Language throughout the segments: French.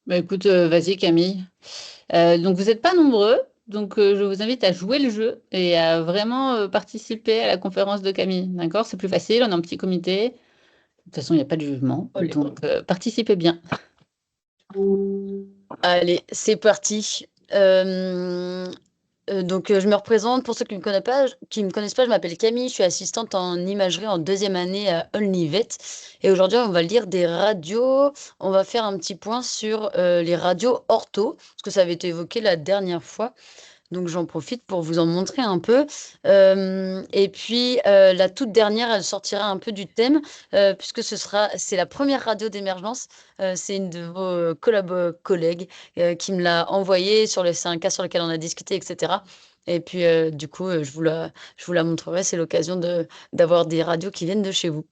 Bah, écoute, vas-y Camille. Donc vous n'êtes pas nombreux, donc je vous invite à jouer le jeu et à vraiment participer à la conférence de Camille. D'accord? C'est plus facile, on est en petit comité. De toute façon, il n'y a pas de jugement, Olé. donc participez bien. Allez, c'est parti. Je me représente pour ceux qui me connaissent pas, je m'appelle Camille, je suis assistante en imagerie en deuxième année à Olnivet. Et aujourd'hui, on va lire des radios. On va faire un petit point sur les radios ortho, parce que ça avait été évoqué la dernière fois. Donc j'en profite pour vous en montrer un peu. Et puis la toute dernière, elle sortira un peu du thème, puisque c'est la première radio d'émergence. C'est une de vos collègues qui me l'a envoyée c'est un cas sur lequel on a discuté, etc. Et puis du coup, je vous la montrerai. C'est l'occasion d'avoir des radios qui viennent de chez vous.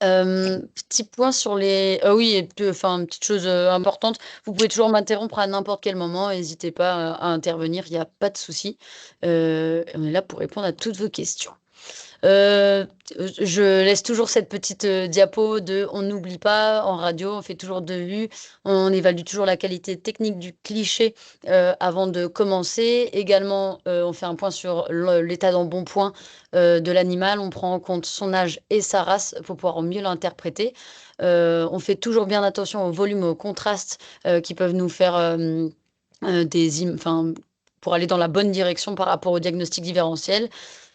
Petit point sur les oui et puis, enfin, petite chose, importante, vous pouvez toujours m'interrompre à n'importe quel moment, n'hésitez pas à intervenir, il y a pas de souci. On est là pour répondre à toutes vos questions. Euh, je laisse toujours cette petite diapo de on n'oublie pas en radio, on fait toujours deux vues, on évalue toujours la qualité technique du cliché avant de commencer. Également, on fait un point sur l'état d'embonpoint de l'animal, on prend en compte son âge et sa race pour pouvoir mieux l'interpréter. On fait toujours bien attention au volume, au contraste qui peuvent nous faire enfin, pour aller dans la bonne direction par rapport au diagnostic différentiel.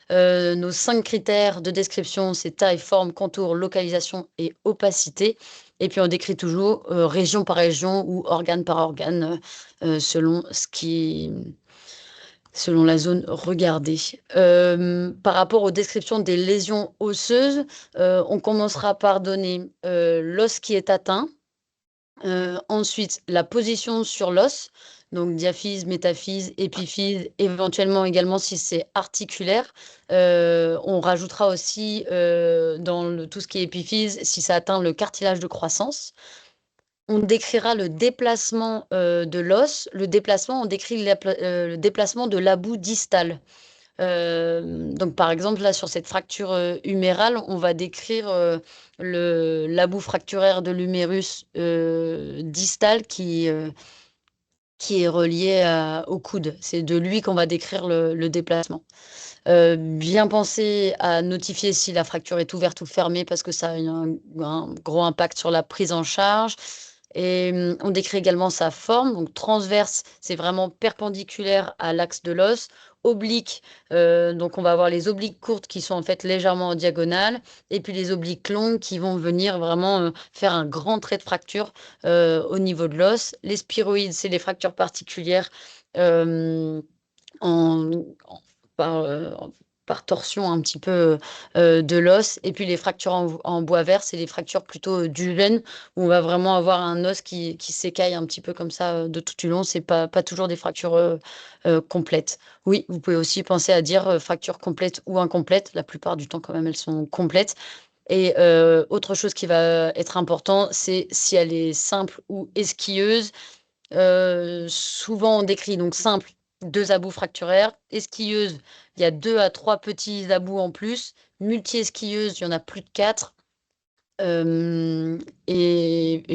Nos 5 critères de description, c'est taille, forme, contour, localisation et opacité. Et puis on décrit toujours région par région ou organe par organe selon selon la zone regardée. Par rapport aux descriptions des lésions osseuses, on commencera par donner l'os qui est atteint, ensuite, la position sur l'os, donc diaphyse, métaphyse, épiphyse, éventuellement également si c'est articulaire. On rajoutera aussi tout ce qui est épiphyse, si ça atteint le cartilage de croissance. On décrira le déplacement de l'os. Le déplacement, on décrit le déplacement de l'about distal. Donc, par exemple, là, sur cette fracture humérale, on va décrire l'about fracturaire de l'humérus distal qui est relié au coude. C'est de lui qu'on va décrire le déplacement. Bien penser à notifier si la fracture est ouverte ou fermée parce que ça a un gros impact sur la prise en charge. Et on décrit également sa forme. Donc transverse, c'est vraiment perpendiculaire à l'axe de l'os. Oblique, donc on va avoir les obliques courtes qui sont en fait légèrement en diagonale, et puis les obliques longues qui vont venir vraiment faire un grand trait de fracture au niveau de l'os. Les spiroïdes, c'est les fractures particulières euh, en, en- par, par torsion un petit peu de l'os. Et puis les fractures en bois vert, c'est les fractures plutôt du veine, où on va vraiment avoir un os qui s'écaille un petit peu comme ça de tout du long. C'est pas toujours des fractures complètes. Oui, vous pouvez aussi penser à dire fracture complète ou incomplète. La plupart du temps, quand même, elles sont complètes. Et autre chose qui va être important, c'est si elle est simple ou esquilleuse. Souvent, on décrit donc simple, deux abous fracturaires. Esquilleuse, il y a deux à trois petits abous en plus. Multi-esquilleuse, il y en a plus de quatre. Et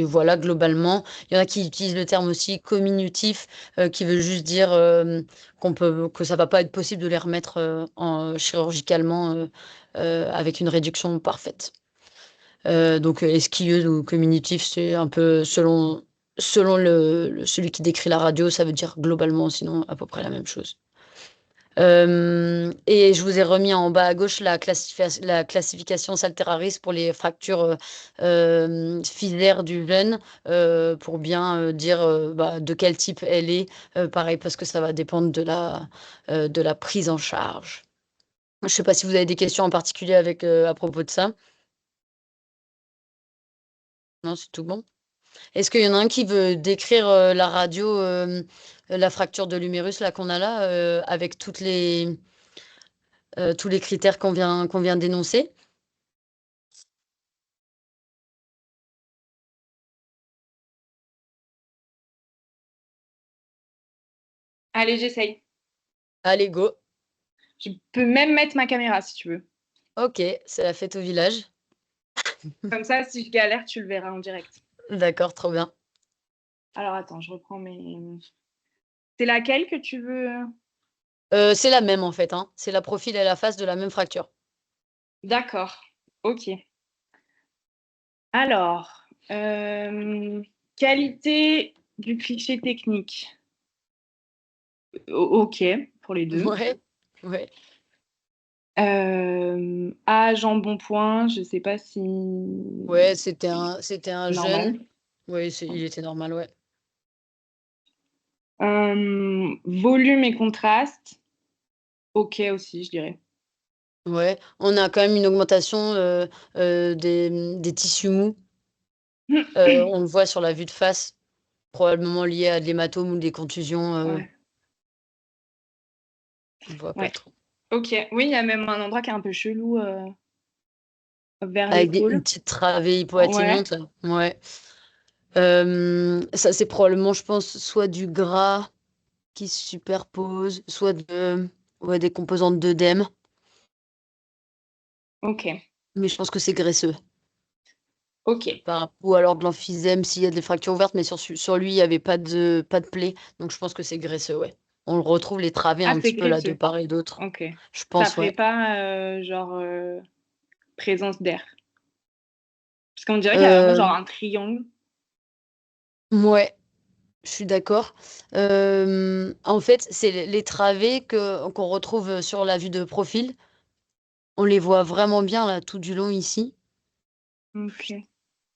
voilà, globalement. Il y en a qui utilisent le terme aussi comminutif, qui veut juste dire que ça va pas être possible de les remettre chirurgicalement avec une réduction parfaite. Donc esquilleuse ou communitif, c'est un peu selon celui qui décrit la radio, ça veut dire globalement sinon à peu près la même chose. Et je vous ai remis en bas à gauche la classification Salteraris pour les fractures filaires du veine, pour bien dire bah, de quel type elle est. Pareil, parce que ça va dépendre de la prise en charge. Je ne sais pas si vous avez des questions en particulier à propos de ça. Non, c'est tout bon. Est-ce qu'il y en a un qui veut décrire la radio, la fracture de l'humérus là qu'on a là, avec tous les critères qu'on vient d'énoncer? Allez, j'essaye. Allez, go. Je peux même mettre ma caméra si tu veux. Ok, c'est la fête au village. Comme ça, si je galère, tu le verras en direct. D'accord, trop bien. Alors attends, je reprends mes. C'est laquelle que tu veux? C'est la même en fait, hein. C'est la profil et la face de la même fracture. D'accord. Ok. Alors, qualité du cliché technique. Ok, pour les deux. Ouais, ouais. Âge en bon point, je sais pas si Ouais, c'était un jeune. normal. Oui, il était normal, ouais. Volume et contraste, ok aussi, je dirais. Ouais, on a quand même une augmentation des tissus mous. On le voit sur la vue de face, probablement lié à de l'hématome ou des contusions. Ouais, On voit pas ouais. trop. Ok, oui, il y a même un endroit qui est un peu chelou vers Avec une l'épaule. petite travée Ouais, hypoatteignante, là. Ouais. Ça, c'est probablement, je pense, soit du gras qui se superpose, soit ouais, des composantes d'œdème. ok, Mais je pense que c'est graisseux. ok. Ou alors de l'emphysème s'il y a des fractures ouvertes, mais sur lui, il n'y avait pas de plaie. Donc je pense que c'est graisseux, ouais. On le retrouve les travées Ah, un c'est petit peu là, de graisseux. part et d'autre. Ok. Je Ça pense, ferait ouais. pas genre présence d'air. Parce qu'on dirait qu'il y a vraiment Euh, genre un triangle. ouais, je suis d'accord. En fait, c'est les travées qu'on retrouve sur la vue de profil. On les voit vraiment bien là, tout du long ici. Ok.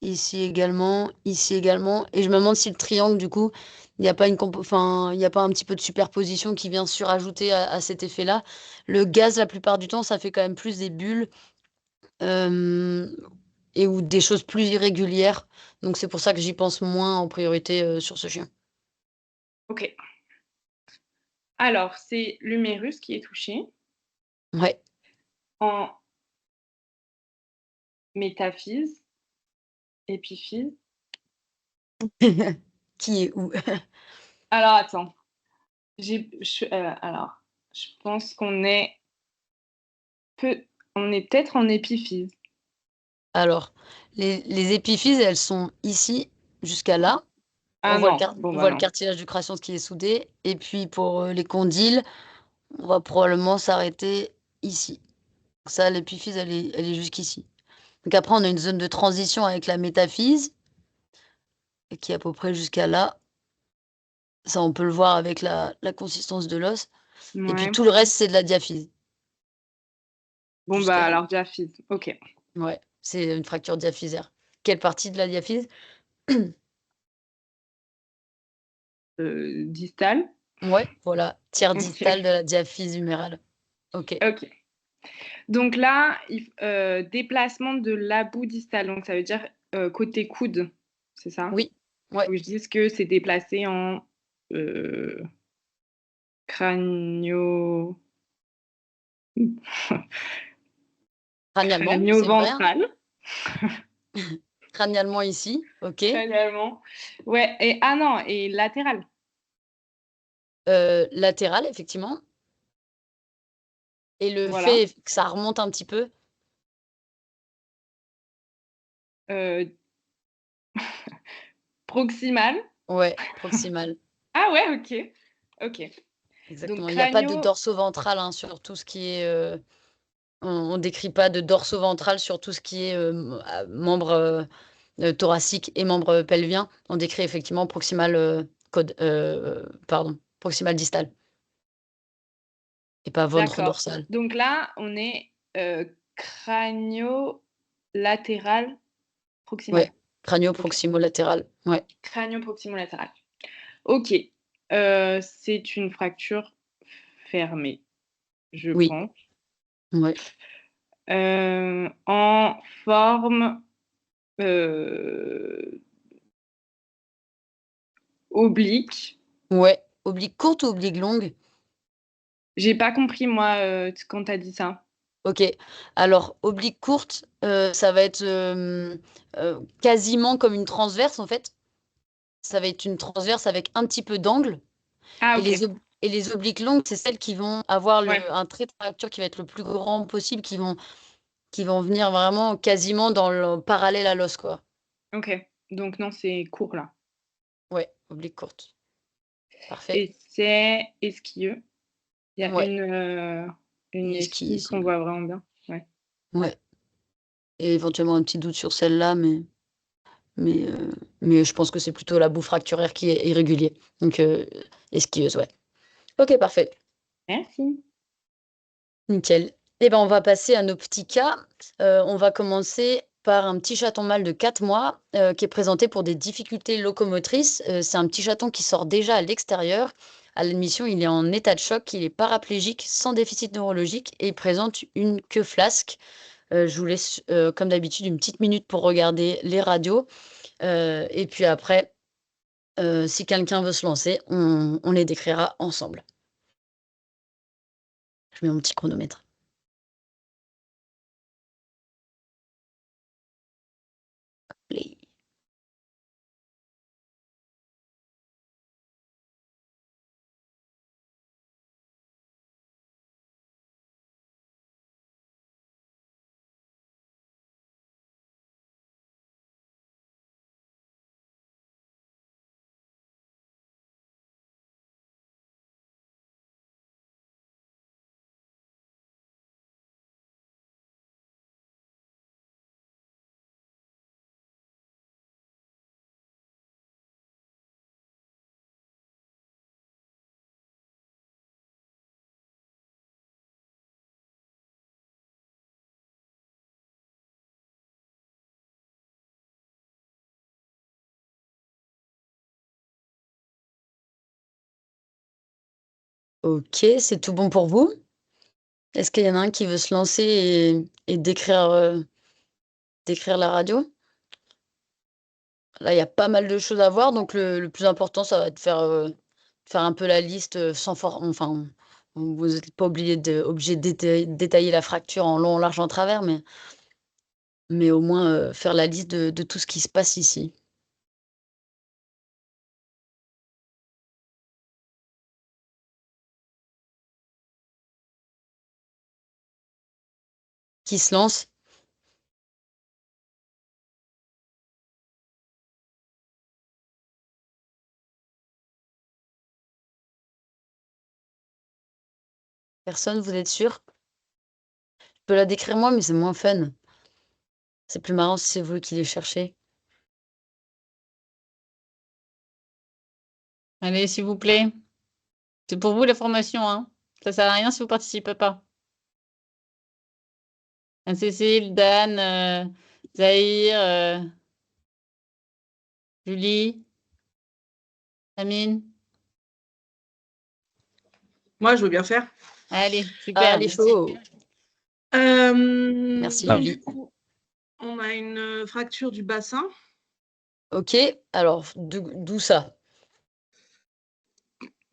Ici également, ici également. Et je me demande si le triangle, du coup, il n'y a pas enfin, il n'y a pas un petit peu de superposition qui vient surajouter à cet effet-là. Le gaz, la plupart du temps, ça fait quand même plus des bulles euh, ou des choses plus irrégulières. Donc c'est pour ça que j'y pense moins en priorité sur ce chien. Ok. Alors, c'est l'humérus qui est touché Ouais. en métaphyse, épiphyse. Qui est où? Alors, attends. Alors, je pense on est peut-être en épiphyse. Alors, les épiphyses, elles sont ici jusqu'à là. Ah non, bon On bah voit le non. cartilage du crâne qui est soudé. Et puis pour les condyles, on va probablement s'arrêter ici. Ça, l'épiphyse, elle est jusqu'ici. Donc après, on a une zone de transition avec la métaphyse, qui est à peu près jusqu'à là. Ça, on peut le voir avec la consistance de l'os. Et puis Ouais. tout le reste, c'est de la diaphyse. Bon bah Jusqu'à là. alors diaphyse. Ok. Ouais, c'est une fracture diaphysaire. Quelle partie de la diaphyse? Distal. Ouais, voilà. Tiers distal Ok. de la diaphyse humérale. Ok. Ok. Donc là, déplacement de l'about distal. Donc ça veut dire côté coude. C'est ça? Oui. Ouais. Faut que je dise que c'est déplacé en euh, crânio... Crânialement, c'est vrai, hein. crânio-ventral. Crânialement ici. Ok. Crânialement. Ouais, et ah non, et latéral. Latéral, effectivement. Et le Voilà. fait que ça remonte un petit peu. Euh, proximal. Ouais, proximal. Ah ouais, ok. Ok. Donc Exactement. Il n'y a pas de crânio... dorso-ventral hein, sur tout ce qui est. On décrit pas de dorso-ventral sur tout ce qui est membre thoracique et membre pelvien. On décrit effectivement proximal pardon, proximal distal et pas ventre D'accord. dorsal. Donc là, on est crânio-latéral proximal. Ouais, Ok. crânio-proximo-latéral. Ouais, Crânio-proximo-latéral. Ok. C'est une fracture fermée, je oui, pense. ouais, En forme euh, oblique. ouais. Oblique courte ou oblique longue? J'ai pas compris, moi, quand t'as dit ça. Ok, alors oblique courte, ça va être quasiment comme une transverse en fait. Ça va être une transverse avec un petit peu d'angle. Ah, Et ok. et les obliques longues, c'est celles qui vont avoir Ouais, un trait de fracture qui va être le plus grand possible, qui vont venir vraiment quasiment dans le parallèle à l'os, quoi. ok. Donc non, c'est court, là. Ouais, oblique courte. Parfait. Et c'est esquilleux. Il y a Ouais, une esquille esquille qu'on ici. voit vraiment bien. Ouais. Ouais. Et éventuellement un petit doute sur celle-là, mais, mais je pense que c'est plutôt la boue fracturaire qui est irrégulier. Donc, esquilleuse, ouais. Ok, parfait. Merci. Nickel. Eh ben, on va passer à nos petits cas. On va commencer par un petit chaton mâle de 4 mois qui est présenté pour des difficultés locomotrices. C'est un petit chaton qui sort déjà à l'extérieur. À l'admission, il est en état de choc, il est paraplégique, sans déficit neurologique et il présente une queue flasque. Je vous laisse, comme d'habitude, une petite minute pour regarder les radios. Et puis après, si quelqu'un veut se lancer, on les décrira ensemble. Je mets mon petit chronomètre. Play. Ok, c'est tout bon pour vous? Est-ce qu'il y en a un qui veut se lancer et décrire la radio? Là, il y a pas mal de choses à voir, donc le plus important, ça va être de faire un peu la liste, sans enfin, vous n'êtes pas obligé de détailler la fracture en long, en large, en travers, mais au moins, faire la liste de tout ce qui se passe ici. Qui se lance? Personne, vous êtes sûr? Je peux la décrire moi, mais c'est moins fun. C'est plus marrant si c'est vous qui les cherchez. Allez, s'il vous plaît. C'est pour vous la formation, hein. Ça sert à rien si vous participez pas. Anne-Cécile, Dan, Zahir, Julie, Amine. Moi, je veux bien faire. Allez, super, Ah, les merci. chauds! Merci, Donc, Julie. du coup, on a une fracture du bassin. Ok, alors, d'où ça?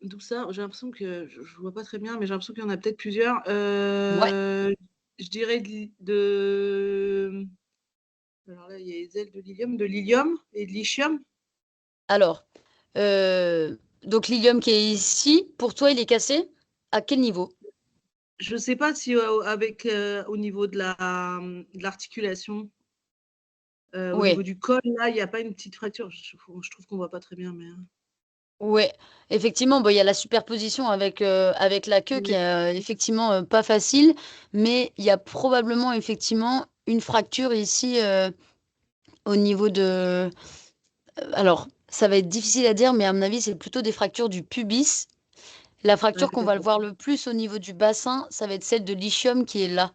D'où ça? J'ai l'impression que je vois pas très bien, mais j'ai l'impression qu'il y en a peut-être plusieurs. Ouais. Je dirais alors là, il y a les ailes de l'ilium et de l'ischium. Alors, donc l'ilium qui est ici, pour toi, il est cassé? À quel niveau? Je sais pas si avec au niveau de l'articulation, au niveau Ouais, du col, là, il n'y a pas une petite fracture. Je trouve qu'on voit pas très bien, mais. ouais. Effectivement, bon, il y a la superposition avec la queue qui Oui, est effectivement pas facile, mais il y a probablement effectivement une fracture ici au niveau de. Alors, ça va être difficile à dire, mais à mon avis, c'est plutôt des fractures du pubis. La ouais, fracture qu'on va le peut-être. voir le plus au niveau du bassin, ça va être celle de l'ischium qui est là.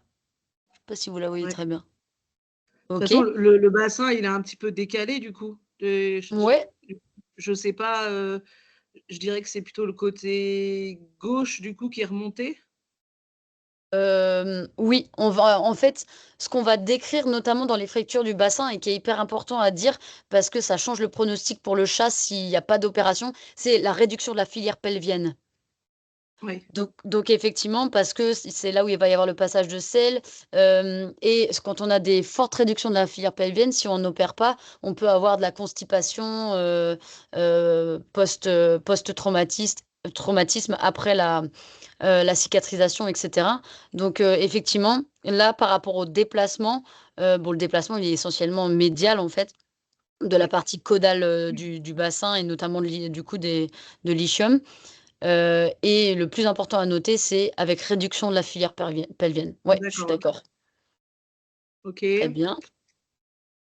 Je sais pas si vous la voyez Ouais. très bien. De toute Ok? façon, le bassin, il est un petit peu décalé du coup. Ouais. Je sais pas, je dirais que c'est plutôt le côté gauche du coup qui est remonté. Oui, on va en fait, ce qu'on va décrire notamment dans les fractures du bassin et qui est hyper important à dire parce que ça change le pronostic pour le chat s'il y a pas d'opération, c'est la réduction de la filière pelvienne. Oui, Donc effectivement, parce que c'est là où il va y avoir le passage de sel, et quand on a des fortes réductions de la filière pelvienne, si on n'opère pas, on peut avoir de la constipation, traumatisme après la cicatrisation, et cetera. Donc effectivement, là, par rapport au déplacement, bon, le déplacement, il est essentiellement médial, en fait. de la partie caudale du bassin et notamment du coup de l'ischium. Et le plus important à noter, c'est avec réduction de la filière pelvienne. Ouais, je suis D'accord, ok. d'accord. Ok. Très bien.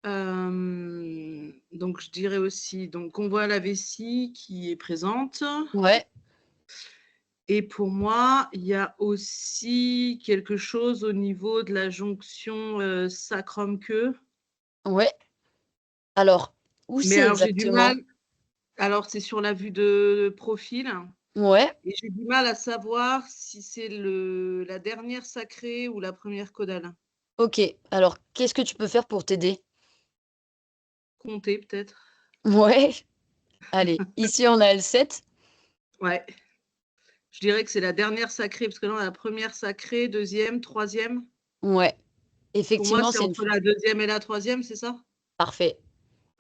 Donc, je dirais aussi, donc, on voit la vessie qui est présente. Ouais, Et pour moi, il y a aussi quelque chose au niveau de la jonction sacrum-queue. ouais. Alors, où Mais c'est alors, j'ai du exactement? mal. Alors, c'est sur la vue de profil. Ouais, Et j'ai du mal à savoir si c'est la dernière sacrée ou la première caudale. ok. Alors, qu'est-ce que tu peux faire pour t'aider? Compter, peut-être. Ouais. Allez, ici on a L7. Ouais. Je dirais que c'est la dernière sacrée, parce que là, on a la première sacrée, deuxième, troisième. Ouais. Pour moi, Effectivement, c'est c'est une... entre la deuxième et la troisième, c'est ça? Parfait.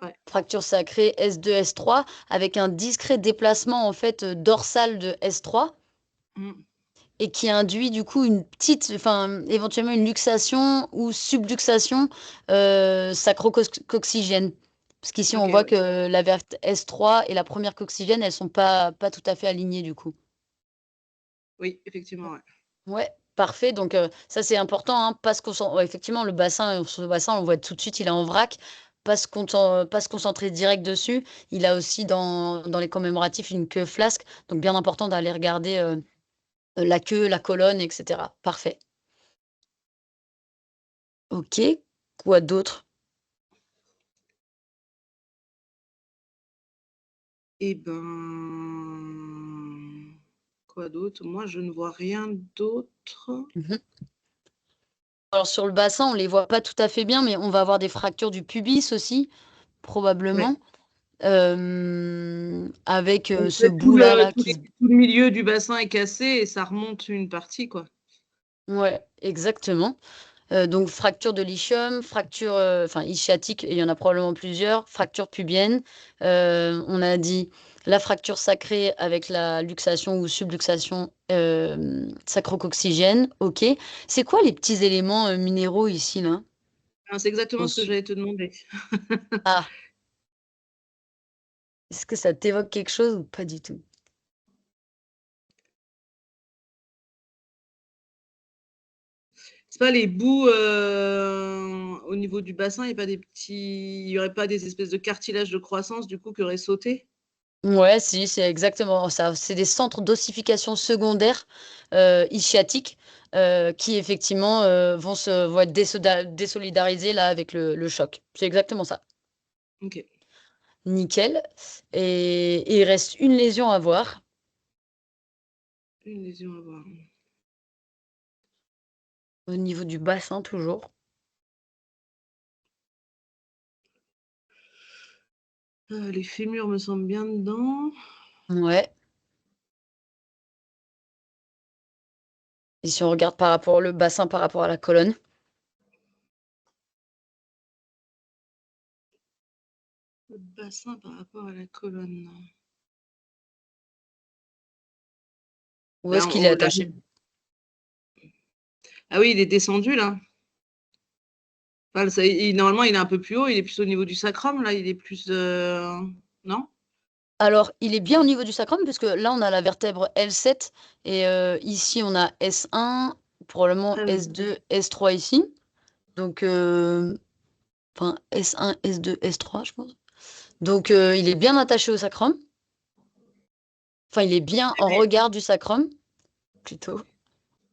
Ouais. Fracture sacrée S2, S3, avec un discret déplacement en fait dorsal de S3 Mm. et qui induit du coup une petite, enfin éventuellement une luxation ou subluxation sacro-coccygène. Parce qu'ici Ok, on voit ouais. que la vertèbre S3 et la première coccygène, elles sont pas tout à fait alignées du coup. Oui, effectivement, ouais. Ouais, parfait. Donc ça c'est important, hein, parce qu'on ouais, effectivement le bassin, sur le bassin, on voit tout de suite, il est en vrac. Pas se concentrer direct dessus. Il a aussi dans les commémoratifs une queue flasque, donc bien important d'aller regarder la queue, la colonne, etc. Parfait. Ok, quoi d'autre? Eh ben, quoi d'autre? Moi, je ne vois rien d'autre. Mhm. Alors sur le bassin, on les voit pas tout à fait bien, mais on va avoir des fractures du pubis aussi, Ouais. probablement, avec En ce fait, bout-là là, qui se... tout le milieu du bassin est cassé et ça remonte une partie, quoi. Ouais, exactement. Donc fracture de l'ischium, fracture, enfin ischiatique, et il y en a probablement plusieurs, fracture pubienne. On a dit la fracture sacrée avec la luxation ou subluxation sacro-coccygène. OK. C'est quoi les petits éléments minéraux ici, là? Ah, c'est exactement ce que Ensuite. j'allais te demander. Ah, est-ce que ça t'évoque quelque chose ou pas du tout? C'est pas les bouts au niveau du bassin, il y aurait pas des espèces de cartilages de croissance du coup qui auraient sauté? Ouais, si, c'est exactement ça. C'est des centres d'ossification secondaires ischiatiques qui effectivement vont être désolidarisés là avec le choc. C'est exactement ça. Ok. Nickel. Et il reste une lésion à voir Une lésion à voir. au niveau du bassin toujours. Les fémurs me semblent bien dedans. Ouais. Et si on regarde par rapport le bassin par rapport à la colonne. Le bassin par rapport à la colonne. Où Là, est-ce qu'il est attaché? Ah oui, il est descendu là. Enfin, normalement, il est un peu plus haut, il est plus au niveau du sacrum, là, il est plus. Non? Alors, il est bien au niveau du sacrum, puisque là, on a la vertèbre L7, et ici, on a S1, probablement Ah oui. S2, S3 ici. Donc, enfin, S1, S2, S3, je pense. Donc, il est bien attaché au sacrum. Enfin, il est bien en regard du sacrum, plutôt.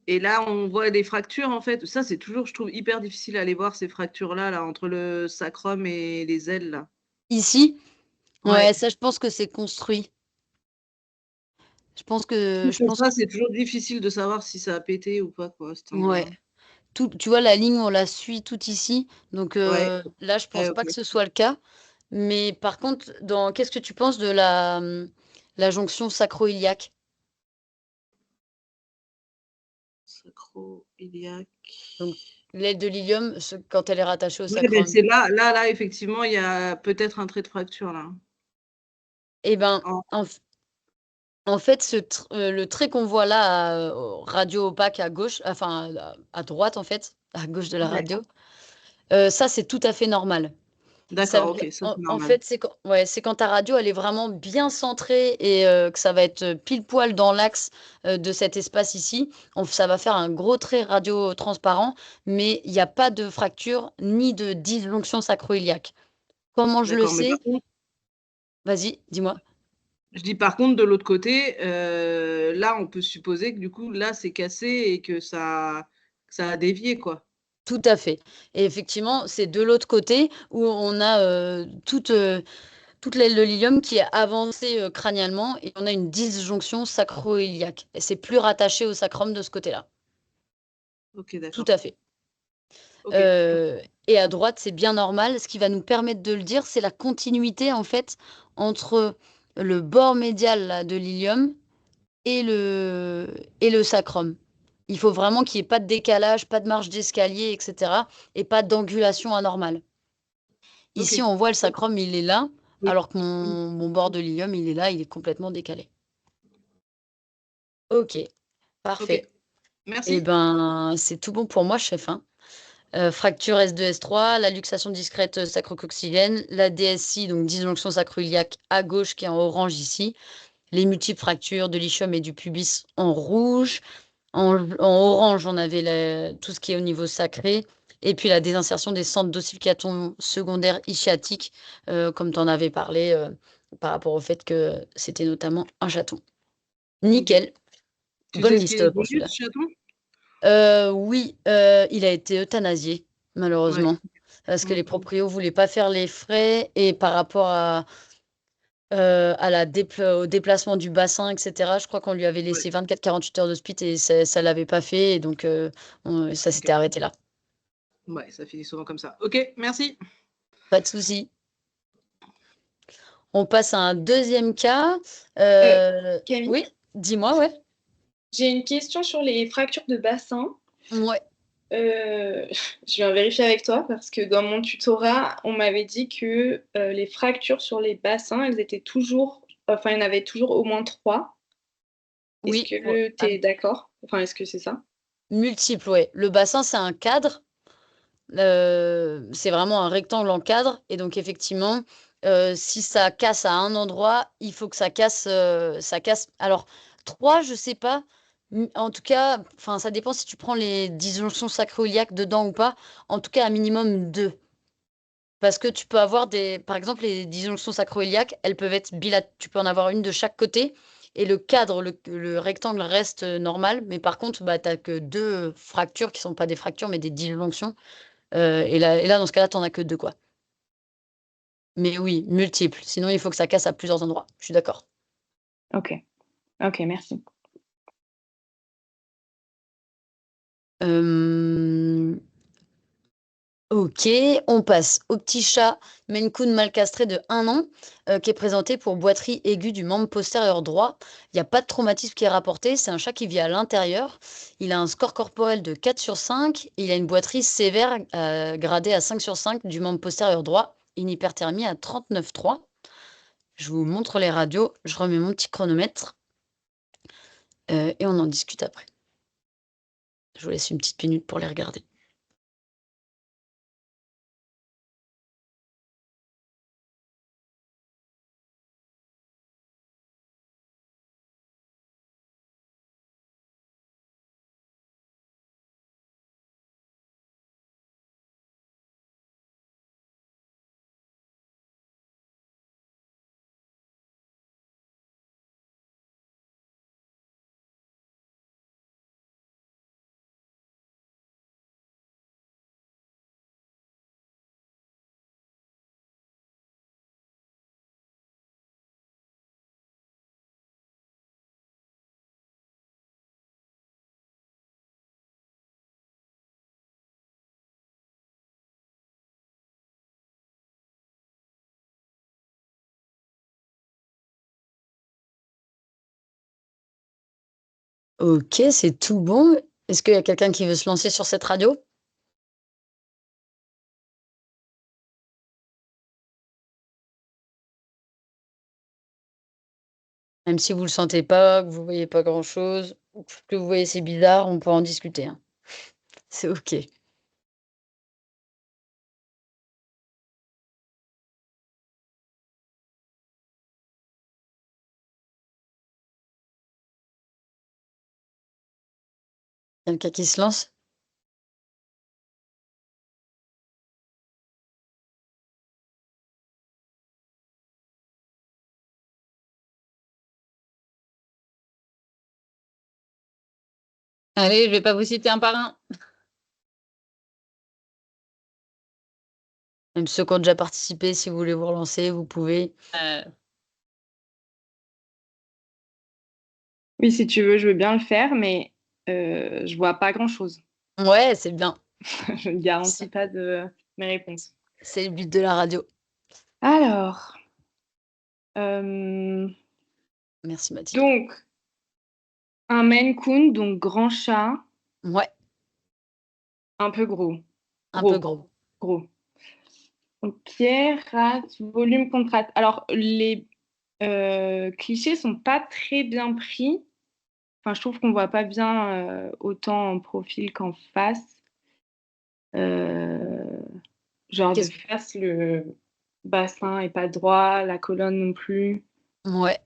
Et là, on voit des fractures, en fait. Ça, c'est toujours, je trouve, hyper difficile à aller voir ces fractures-là, là, entre le sacrum et les ailes, là. Ici, Ouais. ouais, ça, je pense que c'est construit. Je pense Je que, trouve je que pense ça, c'est toujours difficile de savoir si ça a pété ou pas, quoi, à cet ouais. endroit-là. Tout, tu vois, la ligne, on la suit tout ici. Donc, Ouais. là, je Ouais, pense pas que ok. ce soit le cas. Mais par contre, qu'est-ce que tu penses de la jonction sacro-iliaque? Sacro-iliaque. Donc, l'aile de l'ilium, quand elle est rattachée au Oui, mais sacrum. c'est là, effectivement, il y a peut-être un trait de fracture, là. Eh ben, En- en fait, le trait qu'on voit là, au radio opaque à gauche, enfin à droite en fait, à gauche de la Ouais. radio, ça c'est tout à fait normal. D'accord, ok, ça c'est En normal. fait, c'est quand ta radio, elle est vraiment bien centrée et que ça va être pile poil dans l'axe de cet espace ici. Ça va faire un gros trait radio transparent, mais il n'y a pas de fracture ni de disjonction sacro-iliaque. Comment je le D'accord, mais sais? par contre, Vas-y, dis-moi. je dis par contre, de l'autre côté, là, on peut supposer que du coup, là, c'est cassé et que ça a dévié, quoi. Tout à fait. Et effectivement, c'est de l'autre côté où on a toute l'aile de l'ilium qui est avancée crânialement et on a une disjonction sacro-iliaque. Et c'est plus rattaché au sacrum de ce côté-là. Ok, Tout d'accord. à fait. Ok. Et à droite, c'est bien normal. Ce qui va nous permettre de le dire, c'est la continuité en fait entre le bord médial là, de l'ilium et le sacrum. Il faut vraiment qu'il n'y ait pas de décalage, pas de marge d'escalier, etc. et pas d'angulation anormale. Ok. Ici, on voit le sacrum, il est là, Oui. alors que mon bord de l'ilium, il est là, il est complètement décalé. Ok, Ok. parfait. Eh Merci. ben, c'est tout bon pour moi, chef, hein. Fracture S2, S3, la luxation discrète sacro-coxylienne, la DSI, donc disjonction sacro-iliaque à gauche qui est en orange ici, les multiples fractures de l'ischum et du pubis en rouge. En orange, on avait tout ce qui est au niveau sacré. Et puis la désinsertion des centres d'ossification secondaire ischiatique, comme tu en avais parlé, par rapport au fait que c'était notamment un chaton. Ok. Nickel. Tu Bonne sais ce qu'il est liste pour devenu, celui-là. ce chaton? Oui, il a été euthanasié, Ouais. malheureusement, parce que Mm. les proprios voulaient pas faire les frais et par rapport à au déplacement du bassin, etc., je crois qu'on lui avait Ouais. laissé 24-48 heures de spit et ça l'avait pas fait et donc ça Ok. s'était arrêté là. Ouais, ça finit souvent comme ça. Ok, merci. Pas de souci. On passe à un deuxième cas. Camille, Oui, dis-moi, ouais. j'ai une question sur les fractures de bassin. Ouais, Euh, je viens vérifier avec toi parce que dans mon tutorat, on m'avait dit que les fractures sur les bassins, elles étaient toujours, enfin, il y en avait toujours au moins trois. Est-ce oui, ouais. que tu es d'accord? Enfin, est-ce que c'est ça? Multiple, ouais. Le bassin, c'est un cadre. C'est vraiment un rectangle en cadre. Et donc, effectivement, si ça casse à un endroit, il faut que ça casse, ça casse. Alors, trois, je sais pas. En tout cas, enfin, ça dépend si tu prends les disjonctions sacro-iliaques dedans ou pas. En tout cas, un minimum deux. Parce que tu peux avoir par exemple, les disjonctions sacro-iliaques, elles peuvent être tu peux en avoir une de chaque côté et le cadre, le rectangle reste normal, mais par contre, bah, tu n'as que deux fractures qui sont pas des fractures, mais des disjonctions. Et là, dans ce cas-là, tu n'en as que deux, quoi. Mais oui, multiples. Sinon, il faut que ça casse à plusieurs endroits. Je suis d'accord. Ok, ok, merci. Euh, Ok, on passe au petit chat Maine Coon mal castré de 1 an qui est présenté pour boiterie aiguë du membre postérieur droit. Il n'y a pas de traumatisme qui est rapporté, c'est un chat qui vit à l'intérieur. Il a un score corporel de 4 sur 5 et il a une boiterie sévère gradée à 5 sur 5 du membre postérieur droit, une hyperthermie à 39,3. Je vous montre les radios, je remets mon petit chronomètre et on en discute après. Je vous laisse une petite minute pour les regarder. Ok, c'est tout bon. Est-ce qu'il y a quelqu'un qui veut se lancer sur cette radio? Même si vous le sentez pas, que vous voyez pas grand-chose, ou que vous voyez c'est bizarre, on peut en discuter, hein. C'est OK. Quelqu'un qui se lance? Allez, je vais pas vous citer un par un. Même ceux qui ont déjà participé, si vous voulez vous relancer, vous pouvez. Oui, si tu veux, je veux bien le faire, mais je vois pas grand-chose. Ouais, c'est bien. Je ne garantis pas de mes réponses. C'est le but de la radio. Alors, Merci Mathilde. donc, un Maine Coon, donc grand chat, Ouais, un peu gros. un peu gros. Gros. Ok, race, volume, contraste. Alors, les clichés sont pas très bien pris. Enfin, je trouve qu'on voit pas bien autant en profil qu'en face. Genre de Qu'est-ce face, le bassin est pas droit, la colonne non plus. Ouais,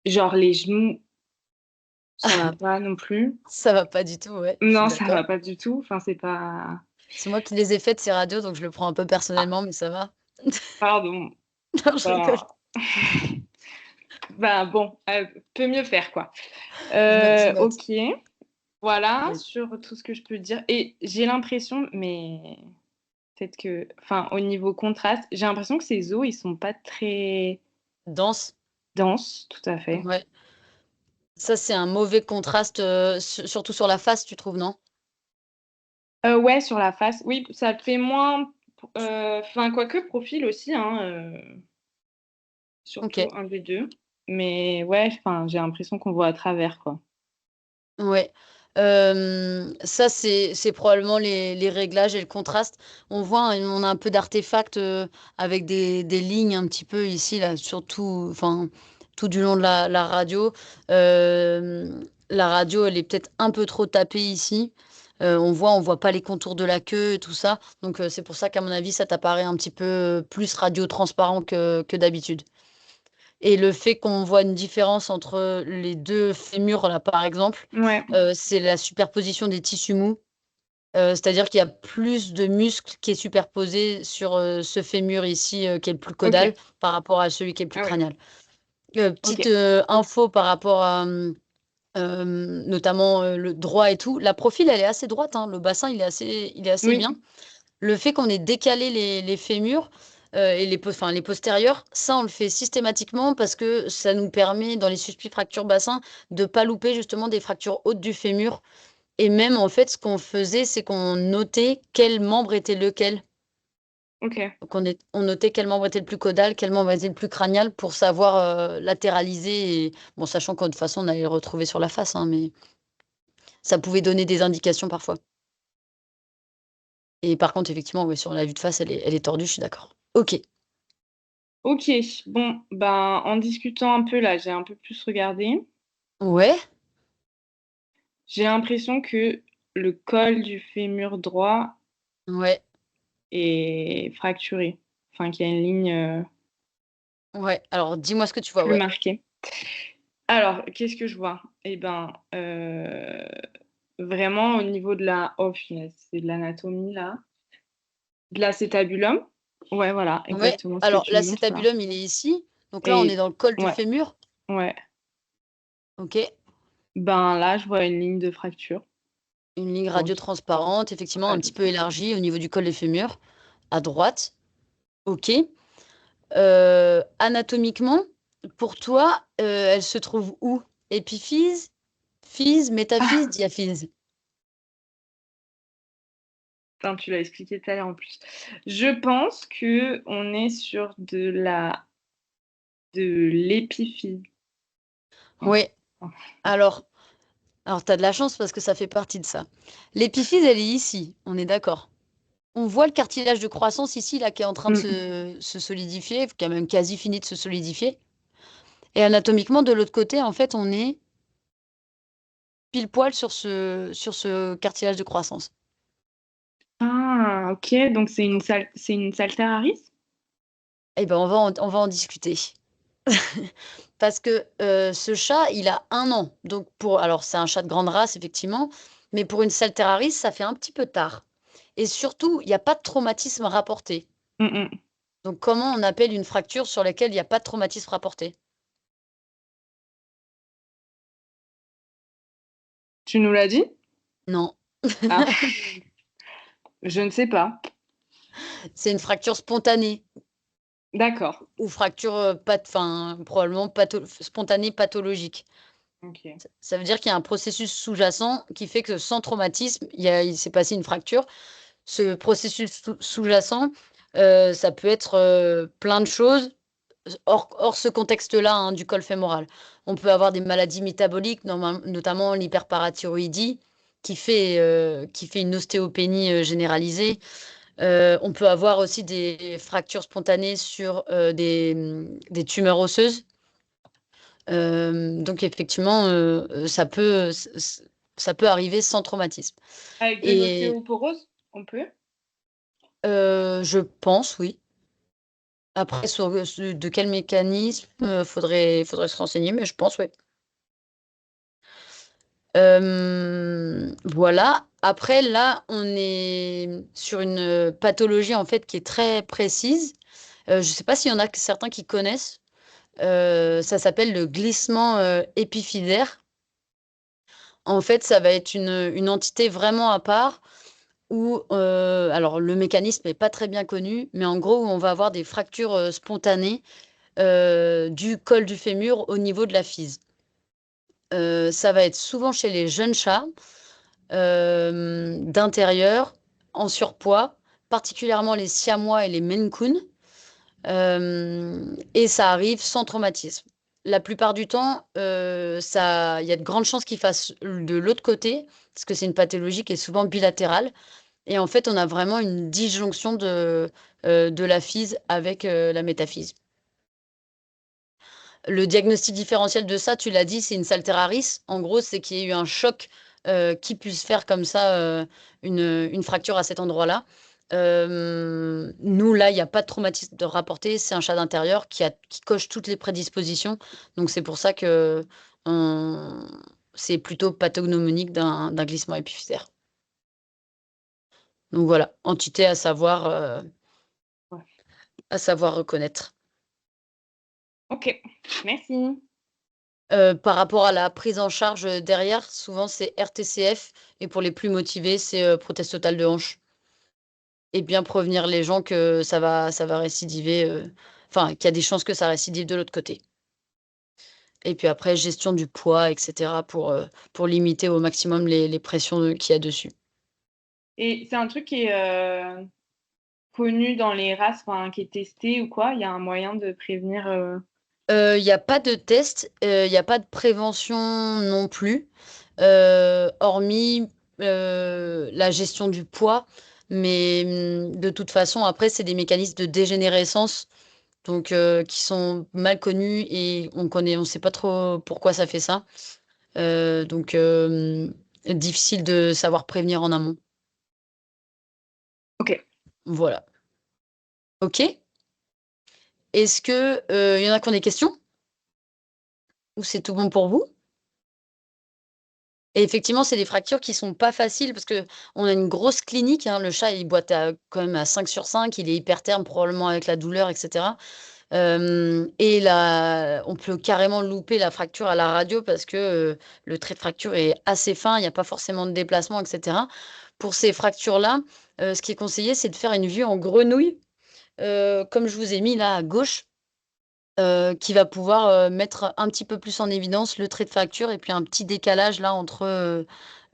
Genre les genoux, ça va pas non plus. ça va pas du tout, ouais, je suis Non, ça va d'accord. pas du tout. Enfin, c'est pas. C'est moi qui les ai faites, ces radios, donc je le prends un peu personnellement, mais ça va. Pardon. Non, je rigole. Ben bon, peut mieux faire quoi. Je note. Ok, voilà Ouais. sur tout ce que je peux dire. Et j'ai l'impression, mais peut-être que, enfin, au niveau contraste, j'ai l'impression que ces os, ils sont pas très Dense, denses, tout à fait. ouais. Ça, c'est un mauvais contraste, surtout sur la face, tu trouves, non? Ouais, sur la face, oui, ça fait moins. Enfin, quoique profil aussi, hein, Ok. surtout un des deux. Mais ouais, enfin, j'ai l'impression qu'on voit à travers, quoi. Ouais. Ça, c'est probablement les réglages et le contraste. On voit, on a un peu d'artefacts avec des lignes un petit peu ici, là, surtout, enfin, tout du long de la radio. La radio, elle est peut-être un peu trop tapée ici. On voit pas les contours de la queue et tout ça. Donc, c'est pour ça qu'à mon avis, ça t'apparaît un petit peu plus radio transparent que d'habitude. Et le fait qu'on voit une différence entre les 2 fémurs là, par exemple, Ouais, c'est la superposition des tissus mous. C'est-à-dire qu'il y a plus de muscle qui est superposé sur, ce fémur ici, qui est le plus caudal ok. par rapport à celui qui est le plus Ah oui, crânial. Petite, ok. info par rapport à, notamment, le droit et tout, la profile elle est assez droite, hein, le bassin il est assez bien. Oui, Le fait qu'on ait décalé les fémurs, et enfin les postérieurs, ça on le fait systématiquement parce que ça nous permet dans les suspects fractures bassin de pas louper justement des fractures hautes du fémur et même en fait ce qu'on faisait, c'est qu'on notait quel membre était lequel. ok. Donc on notait quel membre était le plus caudal, quel membre était le plus crânial pour savoir, latéraliser et bon sachant que de toute façon on allait le retrouver sur la face, hein, mais ça pouvait donner des indications parfois. Et par contre effectivement, ouais, sur la vue de face, elle est tordue, je suis d'accord. OK. Ok, bon, ben, en discutant un peu là, j'ai un peu plus regardé. Ouais. J'ai l'impression que le col du fémur droit Ouais, est fracturé. Enfin, qu'il y a une ligne ouais. Alors, dis-moi ce que tu vois, plus ouais. marquée. Alors, qu'est-ce que je vois? Eh ben, vraiment au niveau de la... Oh, punaise, c'est de l'anatomie là. De l'acétabulum. Ouais, voilà, Ouais. exactement ce que Alors, tu me montres là. l'acétabulum, il est ici. Donc là, on est Et dans le col du ouais, fémur. ouais. OK. Ben là, je vois une ligne de fracture. Une ligne Bon, radio-transparente, effectivement, un ouais. petit peu élargie au niveau du col des fémurs, à droite. OK. Anatomiquement, pour toi, elle se trouve où? Épiphyse, physe, métaphyse, Ah, diaphyse? putain, tu l'as expliqué tout à l'heure en plus. Je pense que on est sur de l'épiphyse. Oui. Alors, tu as de la chance parce que ça fait partie de ça. L'épiphyse, elle est ici, on est d'accord? On voit le cartilage de croissance ici, là, qui est en train de Mm. se solidifier, qui a même quasi fini de se solidifier. Et anatomiquement, de l'autre côté, en fait, on est pile poil sur ce cartilage de croissance. Ah, ok, donc c'est une saltararis? Eh ben, on va en discuter. Parce que ce chat, il a 1 an. Donc alors, c'est un chat de grande race, effectivement. mais pour une saltéraris, ça fait un petit peu tard. Et surtout, il n'y a pas de traumatisme rapporté. Donc, comment on appelle une fracture sur laquelle il n'y a pas de traumatisme rapporté? Tu nous l'as dit? Non, Ah, je ne sais pas. c'est une fracture spontanée D'accord. ou fracture probablement spontanée pathologique. Ok. Ça veut dire qu'il y a un processus sous-jacent qui fait que sans traumatisme, il s'est passé une fracture. Ce processus sous-jacent, ça peut être plein de choses, hors ce contexte-là, hein, du col fémoral. On peut avoir des maladies métaboliques, notamment l'hyperparathyroïdie, qui fait une ostéopénie généralisée. On peut avoir aussi des fractures spontanées sur des tumeurs osseuses. Donc effectivement, ça peut arriver sans traumatisme. Avec de Et l'ostéoporose, on peut? je pense, oui. Après, de quel mécanisme, faudrait se renseigner, mais je pense, oui. Voilà. Après, là, on est sur une pathologie en fait qui est très précise. Je ne sais pas s'il y en a certains qui connaissent. Ça s'appelle le glissement épiphysaire. En fait, ça va être une entité vraiment à part où, alors le mécanisme n'est pas très bien connu, mais en gros, où on va avoir des fractures spontanées du col du fémur au niveau de la FISE. Ça va être souvent chez les jeunes chats d'intérieur, en surpoids, particulièrement les siamois et les Maine Coon. Et ça arrive sans traumatisme. La plupart du temps, il y a de grandes chances qu'il fasse de l'autre côté, parce que c'est une pathologie qui est souvent bilatérale. Et en fait, on a vraiment une disjonction de la FISE avec la métaphyse. Le diagnostic différentiel de ça, tu l'as dit, c'est une saltéraris. En gros, c'est qu'il y ait eu un choc qui puisse faire comme ça une fracture à cet endroit-là. Nous, là, il n'y a pas de traumatisme de rapporter. C'est un chat d'intérieur qui coche toutes les prédispositions. Donc, c'est pour ça que c'est plutôt pathognomonique d'un glissement épiphysaire. Donc, voilà, entité à savoir reconnaître. Ok, merci. Par rapport à la prise en charge derrière, souvent c'est RTCF et pour les plus motivés, c'est prothèse totale de hanche. Et bien prévenir les gens que ça va récidiver, enfin qu'il y a des chances que ça récidive de l'autre côté. Et puis après, gestion du poids, et cetera pour limiter au maximum les pressions qu'il y a dessus. Et c'est un truc qui est connu dans les races, enfin, qui est testé ou quoi? Il y a un moyen de prévenir. Il y a pas de test, il y a pas de prévention non plus, hormis, la gestion du poids. Mais, de toute façon, après, c'est des mécanismes de dégénérescence, donc qui sont mal connus et on sait pas trop pourquoi ça fait ça. Donc, difficile de savoir prévenir en amont. Ok. Voilà. OK? Est-ce que, il y en a qui ont des questions? Ou c'est tout bon pour vous? Et effectivement, c'est des fractures qui sont pas faciles parce qu'on a une grosse clinique, hein. Le chat, il boite quand même à 5 sur 5. Il est hyper terne, probablement avec la douleur, et cetera. Et là, on peut carrément louper la fracture à la radio parce que le trait de fracture est assez fin. Il n'y a pas forcément de déplacement, et cetera. Pour ces fractures-là, ce qui est conseillé, c'est de faire une vue en grenouille, comme je vous ai mis là à gauche. Qui va pouvoir mettre un petit peu plus en évidence le trait de fracture et puis un petit décalage là entre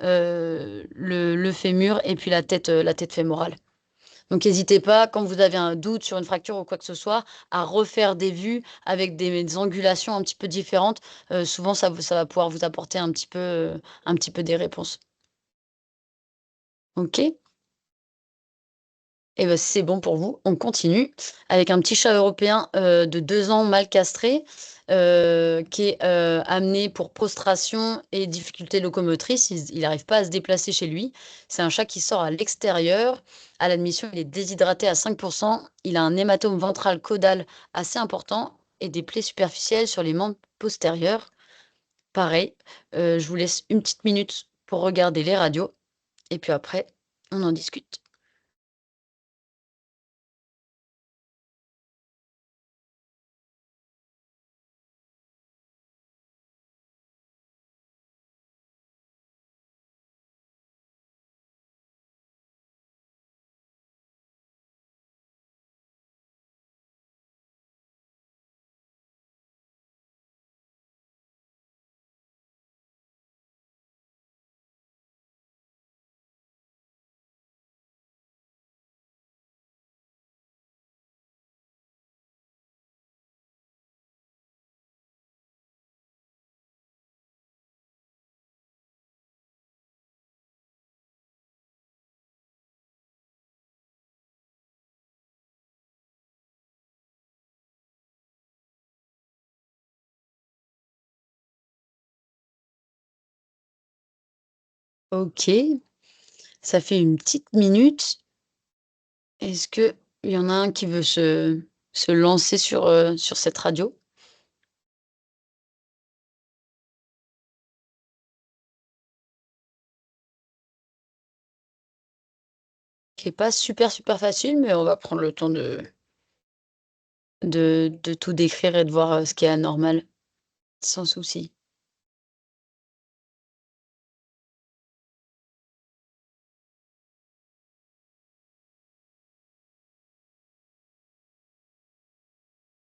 le fémur et puis la tête fémorale. Donc n'hésitez pas, quand vous avez un doute sur une fracture ou quoi que ce soit, à refaire des vues avec des angulations un petit peu différentes. Souvent, ça va pouvoir vous apporter un petit peu des réponses. OK? Et ben, si c'est bon pour vous, on continue avec un petit chat européen de 2 ans mal castré qui est amené pour prostration et difficultés locomotrices. Il n'arrive pas à se déplacer chez lui. C'est un chat qui sort à l'extérieur. À l'admission, il est déshydraté à 5%. Il a un hématome ventral caudal assez important et des plaies superficielles sur les membres postérieurs. Pareil, je vous laisse une petite minute pour regarder les radios et puis après, on en discute. OK, ça fait une petite minute. Est-ce qu'il y en a un qui veut se lancer sur cette radio? Qui est pas super, super facile, mais on va prendre le temps de tout décrire et de voir, ce qui est anormal, sans souci.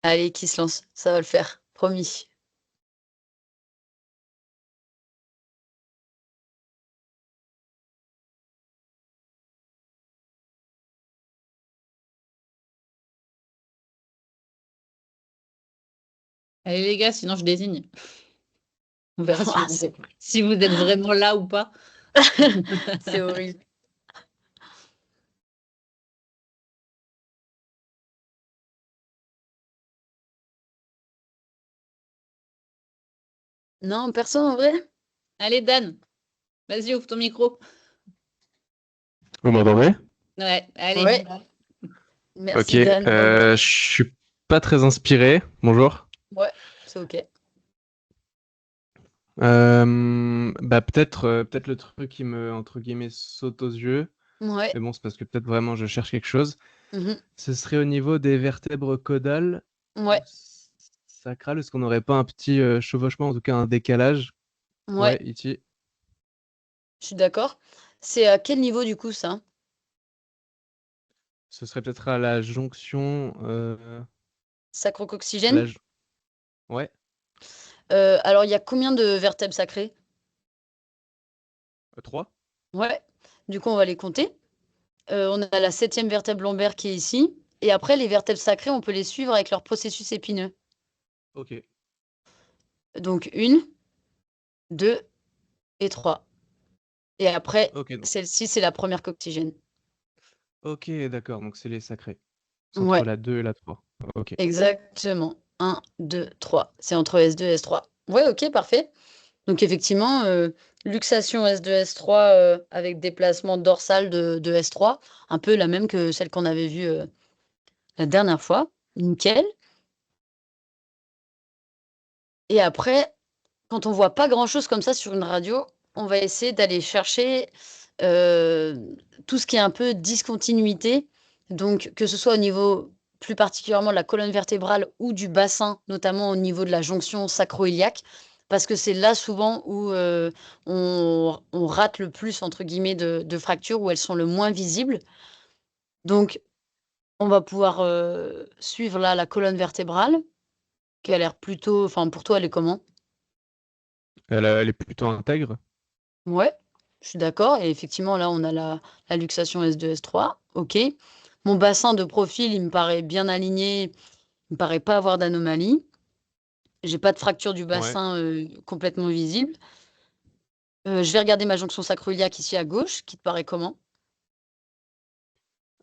Allez, qui se lance? Ça va le faire, promis. Allez les gars, sinon je désigne. On verra Ah, c'est si vous êtes vraiment là ou pas. c'est horrible. Non, personne en vrai? Allez Dan, vas-y, ouvre ton micro. Vous m'entendez? Ouais, allez. Ouais. Ok, Merci Dan. je suis pas très inspiré. Bonjour. Ouais, c'est OK. Bah peut-être le truc qui me entre guillemets saute aux yeux, Ouais. mais bon c'est parce que peut-être vraiment je cherche quelque chose. Mmh. Ce serait au niveau des vertèbres caudales ou Ouais, sacrales. Est-ce qu'on n'aurait pas un petit chevauchement, en tout cas un décalage? ouais, Ouais, ici. je suis d'accord. C'est à quel niveau du coup ça? Ce serait peut-être à la jonction. À la Sacro-coccygienne? j- Ouais, Alors il y a combien de vertèbres sacrées? 3. Ouais, du coup on va les compter. On a la 7e vertèbre lombaire qui est ici et après les vertèbres sacrées, on peut les suivre avec leur processus épineux. Ok, Donc 1, 2 et 3. Et après, ok, celle-ci, c'est la première coccygienne. ok, d'accord. Donc c'est les sacrés. C'est entre Ouais, la 2 et la 3. Ok. exactement. 1, 2, 3. C'est entre S2 et S3. Ouais, OK, parfait. Donc effectivement, luxation S2, S3, avec déplacement dorsal de S3, un peu la même que celle qu'on avait vue, la dernière fois. Nickel. Et après, quand on voit pas grand-chose comme ça sur une radio, on va essayer d'aller chercher, tout ce qui est un peu discontinuité. Donc que ce soit au niveau plus particulièrement de la colonne vertébrale ou du bassin, notamment au niveau de la jonction sacro-iliaque, parce que c'est là souvent où, on «rate le plus» entre guillemets de fractures, où elles sont le moins visibles. Donc on va pouvoir, suivre là la colonne vertébrale, qui a l'air plutôt enfin pour toi elle est comment? Elle est plutôt intègre. Ouais, je suis d'accord et effectivement, là, on a la luxation S2, S3, OK. Mon bassin de profil, il me paraît bien aligné, il me paraît pas avoir d'anomalie. J'ai pas de fracture du Ouais. bassin, complètement visible. Je vais regarder ma jonction sacro-iliaque ici à gauche, qui te paraît comment?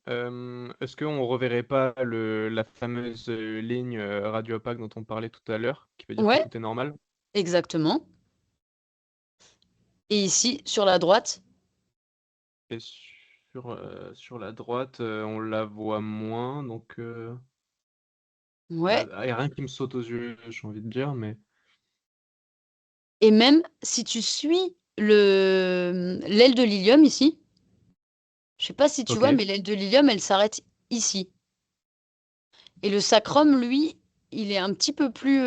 Est-ce qu'on reverrait pas la fameuse ligne radio opaque dont on parlait tout à l'heure, qui veut dire que Ouais, tout est normal? exactement et ici, sur la droite? Et sur la droite, on la voit moins, donc bah, Ouais y a rien qui me saute aux yeux, j'ai envie de dire, mais et même si tu suis l'aile de l'ilium ici, je sais pas si tu Ok. vois, mais l'aile de l'ilium, elle s'arrête ici. Et le sacrum, lui, il est un petit peu plus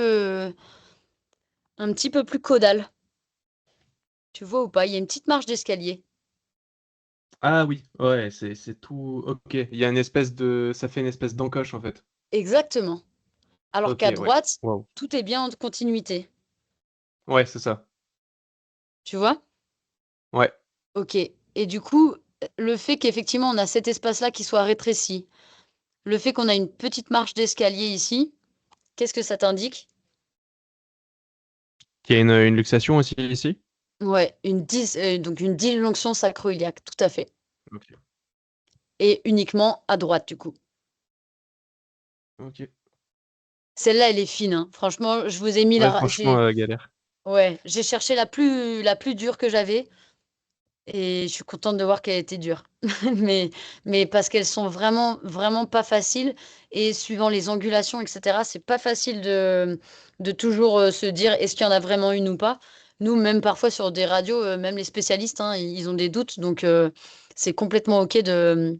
caudal. Tu vois ou pas? Il y a une petite marche d'escalier. Ah oui, ouais, c'est tout. Ok, il y a une espèce de. Ça fait une espèce d'encoche en fait. Exactement. Alors Ok, qu'à ouais. droite, Wow. tout est bien en continuité. Ouais, c'est ça. Tu vois? Ouais. Ok. Et du coup, le fait qu'effectivement on a cet espace-là qui soit rétréci, le fait qu'on a une petite marche d'escalier ici, qu'est-ce que ça t'indique? Il y a une luxation aussi ici? Ouais, donc une disjonction sacro-iliaque, tout à fait. Ok. Et uniquement à droite, du coup. Ok. Celle-là, elle est fine, hein. Franchement, je vous ai mis Ouais, franchement, galère. ouais, j'ai cherché la plus dure que j'avais et je suis contente de voir qu'elle était dure. Mais, mais parce qu'elles sont vraiment, vraiment pas faciles et suivant les angulations, etc., c'est pas facile de toujours se dire est-ce qu'il y en a vraiment une ou pas. Nous, même parfois sur des radios, même les spécialistes, hein, ils ont des doutes, donc c'est complètement OK de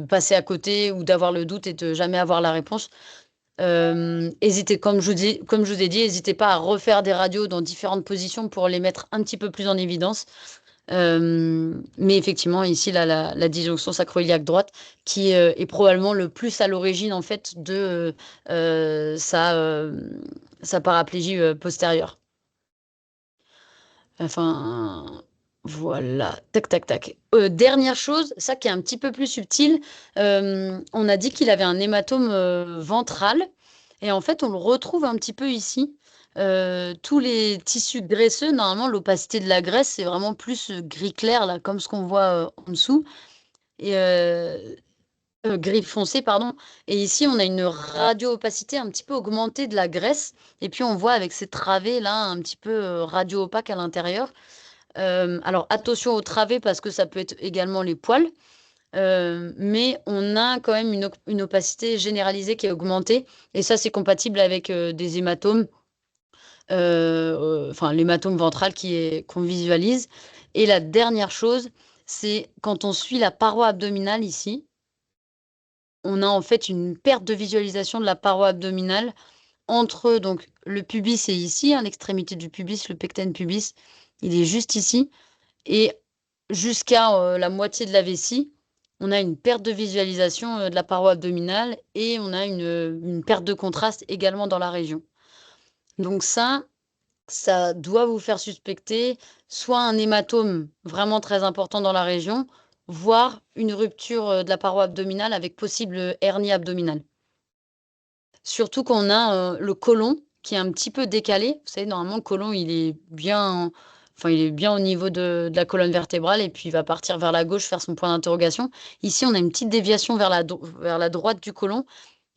passer à côté ou d'avoir le doute et de jamais avoir la réponse. Hésitez, comme je vous ai dit, n'hésitez pas à refaire des radios dans différentes positions pour les mettre un petit peu plus en évidence. Mais effectivement, ici, là, la disjonction sacro-iliaque droite, qui est probablement le plus à l'origine en fait de sa paraplégie postérieure. Enfin, voilà. Tac, tac, tac. Dernière chose, ça qui est un petit peu plus subtil, on a dit qu'il avait un hématome ventral. Et en fait, on le retrouve un petit peu ici. Tous les tissus graisseux, normalement, l'opacité de la graisse, c'est vraiment plus gris clair, là, comme ce qu'on voit en dessous. Et gris foncé, pardon. Et ici, on a une radio-opacité un petit peu augmentée de la graisse. Et puis, on voit avec ces travées là, un petit peu radio-opaque à l'intérieur. Alors attention aux travées parce que ça peut être également les poils, mais on a quand même une opacité généralisée qui est augmentée et ça c'est compatible avec des hématomes, enfin l'hématome ventral qu'on visualise. Et la dernière chose, c'est quand on suit la paroi abdominale ici, on a en fait une perte de visualisation de la paroi abdominale entre donc le pubis et ici, hein, l'extrémité du pubis, le pecten pubis, il est juste ici. Et jusqu'à la moitié de la vessie, on a une perte de visualisation de la paroi abdominale et on a une perte de contraste également dans la région. Donc ça doit vous faire suspecter soit un hématome vraiment très important dans la région, voire une rupture de la paroi abdominale avec possible hernie abdominale. Surtout qu'on a le côlon qui est un petit peu décalé. Vous savez, normalement, le côlon, il est bien au niveau de la colonne vertébrale et puis il va partir vers la gauche faire son point d'interrogation. Ici, on a une petite déviation vers la droite du côlon.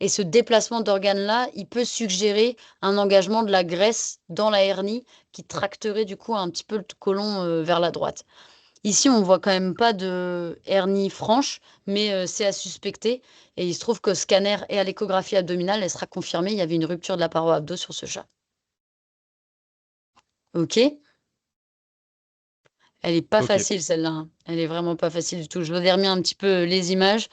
Et ce déplacement d'organes-là, il peut suggérer un engagement de la graisse dans la hernie qui tracterait du coup un petit peu le côlon vers la droite. Ici, on voit quand même pas de hernie franche, mais c'est à suspecter. Et il se trouve qu'au scanner et à l'échographie abdominale, elle sera confirmée. Il y avait une rupture de la paroi abdo sur ce chat. Ok? Elle est pas Ok. facile celle-là, hein. Elle est vraiment pas facile du tout. Je vous ai remis un petit peu les images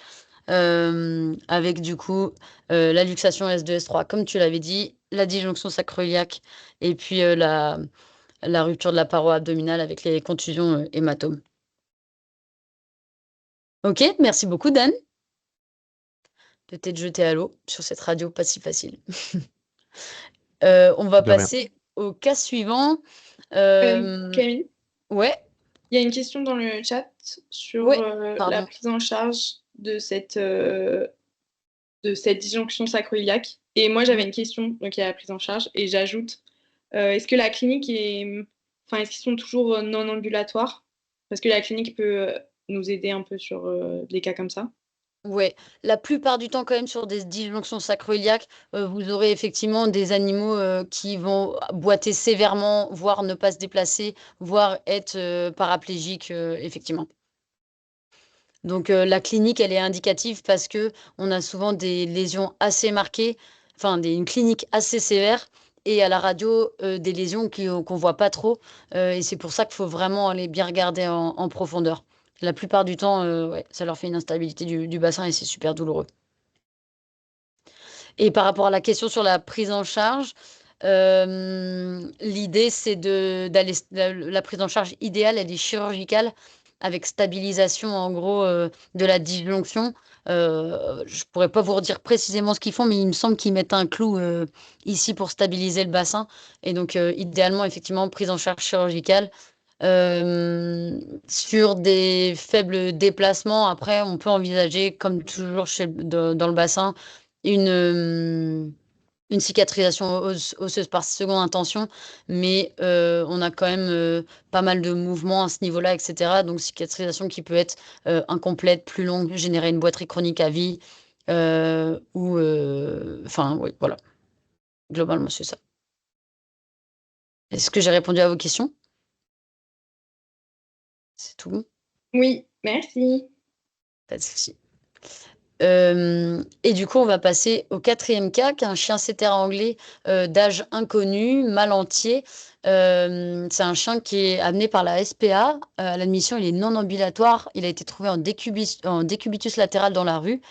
avec du coup la luxation S2, S3, comme tu l'avais dit, la disjonction sacro-iliaque et puis la rupture de la paroi abdominale avec les contusions hématomes. Ok, merci beaucoup Dan de t'être jeté à l'eau sur cette radio pas si facile. On va De rien. passer au cas suivant. Camille, Ouais, il y a une question dans le chat sur ouais, la pardon. prise en charge de cette disjonction sacro-iliaque. Et moi, j'avais une question, donc il y a la prise en charge, et j'ajoute, est-ce que la clinique enfin, est-ce qu'ils sont toujours non ambulatoires? Parce que la clinique peut nous aider un peu sur des cas comme ça. Ouais, la plupart du temps, quand même, sur des disjonctions sacro-iliaques, vous aurez effectivement des animaux qui vont boiter sévèrement, voire ne pas se déplacer, voire être paraplégiques, effectivement. Donc, la clinique, elle est indicative parce que on a souvent des lésions assez marquées, enfin, une clinique assez sévère et à la radio des lésions qu'on ne voit pas trop. Et c'est pour ça qu'il faut vraiment aller bien regarder en profondeur. La plupart du temps, ouais, ça leur fait une instabilité du bassin et c'est super douloureux. Et par rapport à la question sur la prise en charge, l'idée, c'est d'aller. La prise en charge idéale, elle est chirurgicale avec stabilisation, en gros, de la disjonction. Je pourrais pas vous redire précisément ce qu'ils font, mais il me semble qu'ils mettent un clou ici pour stabiliser le bassin. Et donc, idéalement, effectivement, prise en charge chirurgicale. Sur des faibles déplacements, après, on peut envisager, comme toujours dans le bassin, une cicatrisation osseuse par seconde intention, mais on a quand même pas mal de mouvements à ce niveau-là, etc. Donc cicatrisation qui peut être incomplète, plus longue, générer une boiterie chronique à vie, ou enfin oui, voilà. Globalement, c'est ça. Est-ce que j'ai répondu à vos questions? C'est tout bon? Oui, merci. Pas de souci. Et du coup, on va passer au 4e cas, qui est un chien setter anglais d'âge inconnu, mal entier. C'est un chien qui est amené par la SPA. À l'admission, il est non ambulatoire. Il a été trouvé en décubitus latéral dans la rue.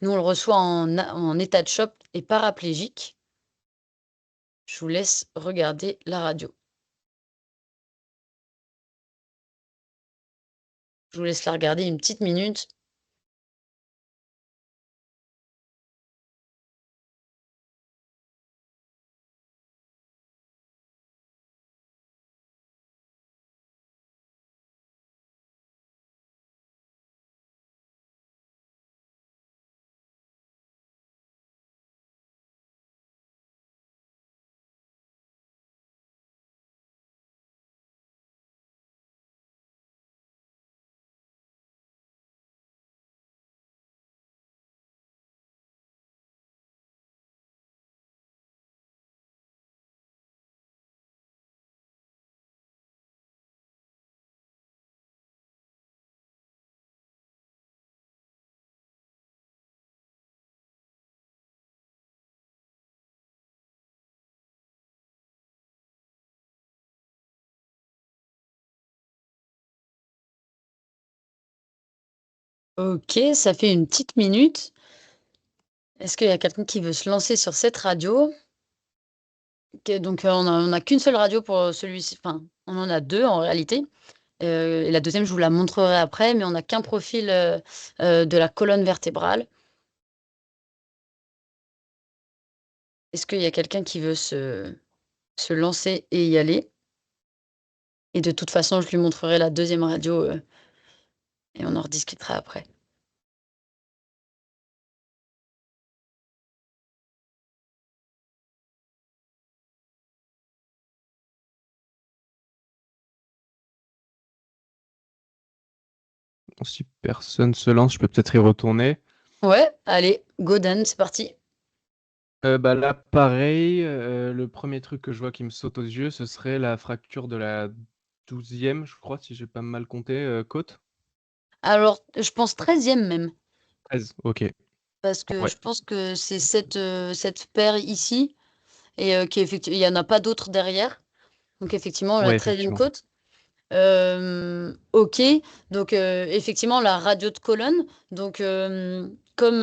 Nous, on le reçoit en état de choc et paraplégique. Je vous laisse regarder la radio. Je vous laisse la regarder une petite minute. Ok, ça fait une petite minute. Est-ce qu'il y a quelqu'un qui veut se lancer sur cette radio? Ok, donc on a qu'une seule radio pour celui-ci. Enfin, on en a deux en réalité. Et la deuxième, je vous la montrerai après, mais on n'a qu'un profil de la colonne vertébrale. Est-ce qu'il y a quelqu'un qui veut se lancer et y aller? Et de toute façon, je lui montrerai la deuxième radio et on en rediscutera après. Si personne se lance, je peux peut-être y retourner. Ouais, allez, go Dan, c'est parti. Bah là, pareil, le premier truc que je vois qui me saute aux yeux, ce serait la fracture de la 12e, je crois, si j'ai pas mal compté, côte. Alors, je pense 13e même, 13, ok. parce que Ouais, je pense que c'est cette paire ici, et il n'y en a pas d'autres derrière. Donc effectivement, la ouais, 13e effectivement. côte. Ok, donc effectivement la radio de colonne, donc comme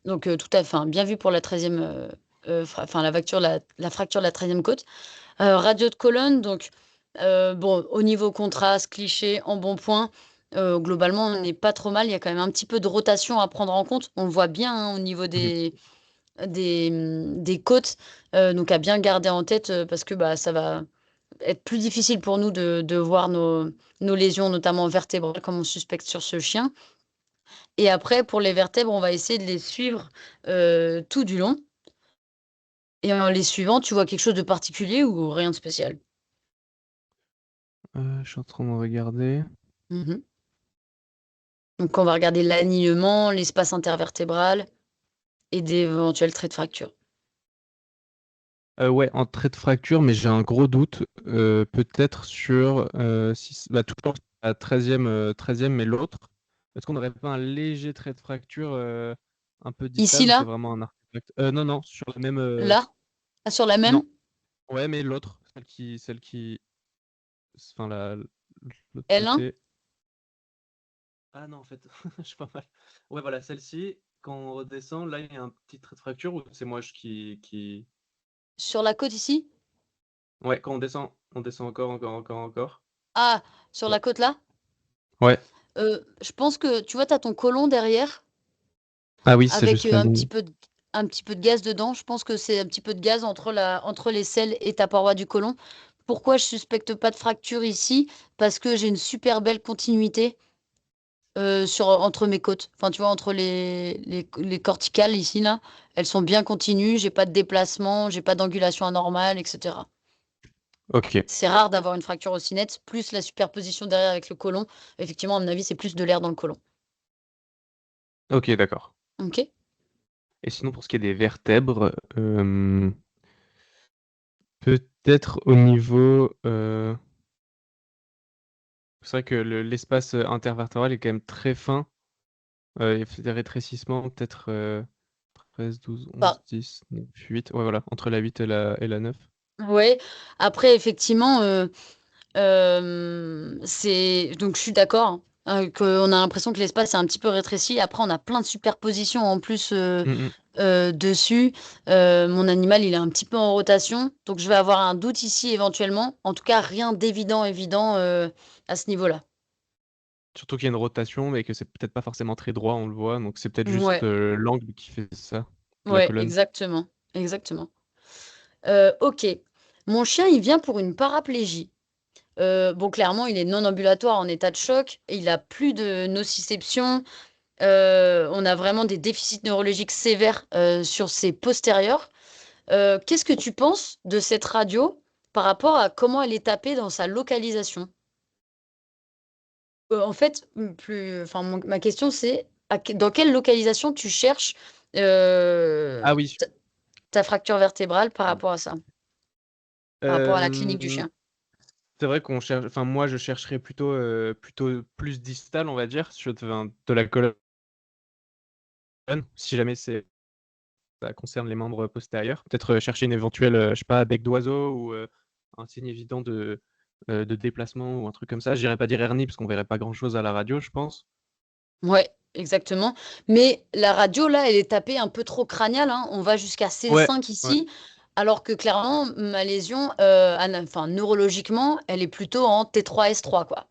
donc tout à fait, hein, bien vu pour la 13e, enfin la fracture de la 13e côte. Radio de colonne, donc bon, au niveau contraste, cliché, embonpoint, globalement on n'est pas trop mal. Il y a quand même un petit peu de rotation à prendre en compte. On le voit bien hein, au niveau Mhm. des côtes, donc à bien garder en tête parce que bah, ça va être plus difficile pour nous de voir nos lésions, notamment vertébrales, comme on suspecte sur ce chien. Et après, pour les vertèbres, on va essayer de les suivre tout du long. Et en les suivant, tu vois quelque chose de particulier ou rien de spécial? Je suis en train de regarder. Mhm. Donc, on va regarder l'alignement, l'espace intervertébral et d'éventuels traits de fracture. Ouais, en trait de fracture, mais j'ai un gros doute, peut-être sur si, bah, toujours la 13e, 13e, mais l'autre. Est-ce qu'on n'aurait pas un léger trait de fracture un peu Ici, distal ou c'est là, vraiment un artefact? Non, non, sur la même. là. Ah, sur la même? Non. Ouais, mais l'autre, enfin l'autre L1? côté. Ah non, en fait, je suis pas mal. Ouais, voilà, celle-ci, quand on redescend, là, il y a un petit trait de fracture ou c'est moi qui... Sur la côte ici? Ouais, quand on descend encore. Ah, sur Ouais. la côte là? Ouais. Je pense que, tu vois, tu as ton côlon derrière Ah oui, c'est avec juste la un petit peu de gaz dedans. Je pense que c'est un petit peu de gaz entre les selles et ta paroi du côlon. Pourquoi je suspecte pas de fracture ici? Parce que j'ai une super belle continuité entre mes côtes. Enfin, tu vois, entre les corticales ici, là, elles sont bien continues. J'ai pas de déplacement, j'ai pas d'angulation anormale, etc. Ok, C'est rare d'avoir une fracture aussi nette, plus la superposition derrière avec le côlon. Effectivement, à mon avis, c'est plus de l'air dans le côlon. ok, d'accord. Ok? Et sinon, pour ce qui est des vertèbres, peut-être au niveau... c'est vrai que l'espace intervertébral est quand même très fin. Il fait des rétrécissements, peut-être 13, 12, 11, Bah, 10, 9, 8. Ouais, voilà, entre la 8 et la 9. ouais. Après, effectivement, donc je suis d'accord, hein, qu'on a l'impression que l'espace est un petit peu rétréci. Après, on a plein de superpositions en plus Mm, dessus. Mon animal, il est un petit peu en rotation, donc je vais avoir un doute ici éventuellement. En tout cas, rien évident à ce niveau-là. Surtout qu'il y a une rotation, mais que c'est peut-être pas forcément très droit, on le voit. Donc c'est peut-être juste Ouais, l'angle qui fait ça, de la ouais, colonne. exactement, exactement. Ok, mon chien, il vient pour une paraplégie. Bon, clairement, il est non ambulatoire en état de choc. Et il a plus de nociception. On a vraiment des déficits neurologiques sévères sur ses postérieurs. Qu'est-ce que tu penses de cette radio par rapport à comment elle est tapée dans sa localisation? En fait, ma question c'est dans quelle localisation tu cherches Ah oui. ta fracture vertébrale par Pardon. rapport à ça, par rapport à la clinique du Euh, chien? c'est vrai qu'on cherche, enfin moi je chercherais plutôt plus distal, on va dire, sur de la colonne, si jamais ça concerne les membres postérieurs. Peut-être chercher une éventuelle, je sais pas, bec d'oiseau ou un signe évident de déplacement ou un truc comme ça. J'irais pas dire hernie parce qu'on verrait pas grand-chose à la radio, je pense. Ouais, exactement. Mais la radio, là, elle est tapée un peu trop crâniale, hein. On va jusqu'à Ouais, C5 ouais. ici, alors que clairement, ma lésion, neurologiquement, elle est plutôt en T3, S3, quoi.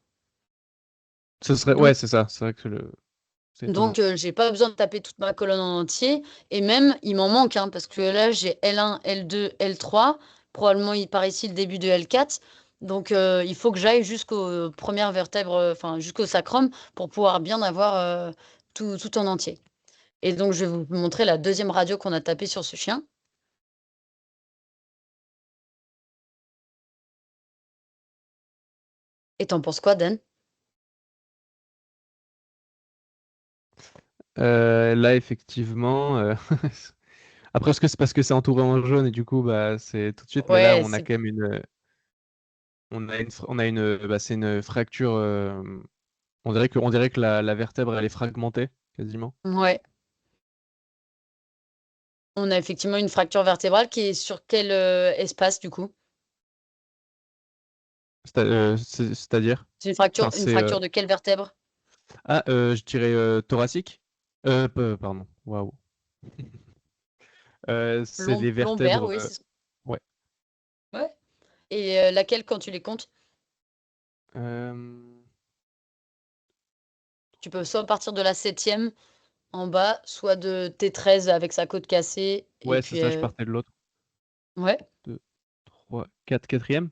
Ce serait, Donc, ouais, c'est ça. C'est vrai que c'est étonnant. j'ai pas besoin de taper toute ma colonne en entier. Et même, il m'en manque, hein, parce que là, j'ai L1, L2, L3. Probablement, il part ici le début de L4. Donc, il faut que j'aille jusqu'aux premières vertèbres, jusqu'au sacrum, pour pouvoir bien avoir tout en entier. Et donc, je vais vous montrer la deuxième radio qu'on a tapée sur ce chien. Et t'en penses quoi, Dan? Là, effectivement, après, est-ce que c'est parce que c'est entouré en jaune et du coup, bah, c'est tout de suite, mais là, Ouais, on a quand même c'est une fracture. On dirait que la vertèbre, elle est fragmentée, quasiment. ouais. On a effectivement une fracture vertébrale qui est sur quel espace, du coup? C'est-à-dire? C'est Enfin, une c'est, fracture de quelle vertèbre? je dirais thoracique. Pardon, waouh. C'est les Lombaire, vertèbres. oui, Ouais. ouais. Et laquelle quand tu les comptes? Euh, Tu peux soit partir de la septième en bas, soit de T13 avec sa côte cassée. Et ouais, c'est puis, ça, je partais de l'autre. ouais, 2, 3, 4, quatrième.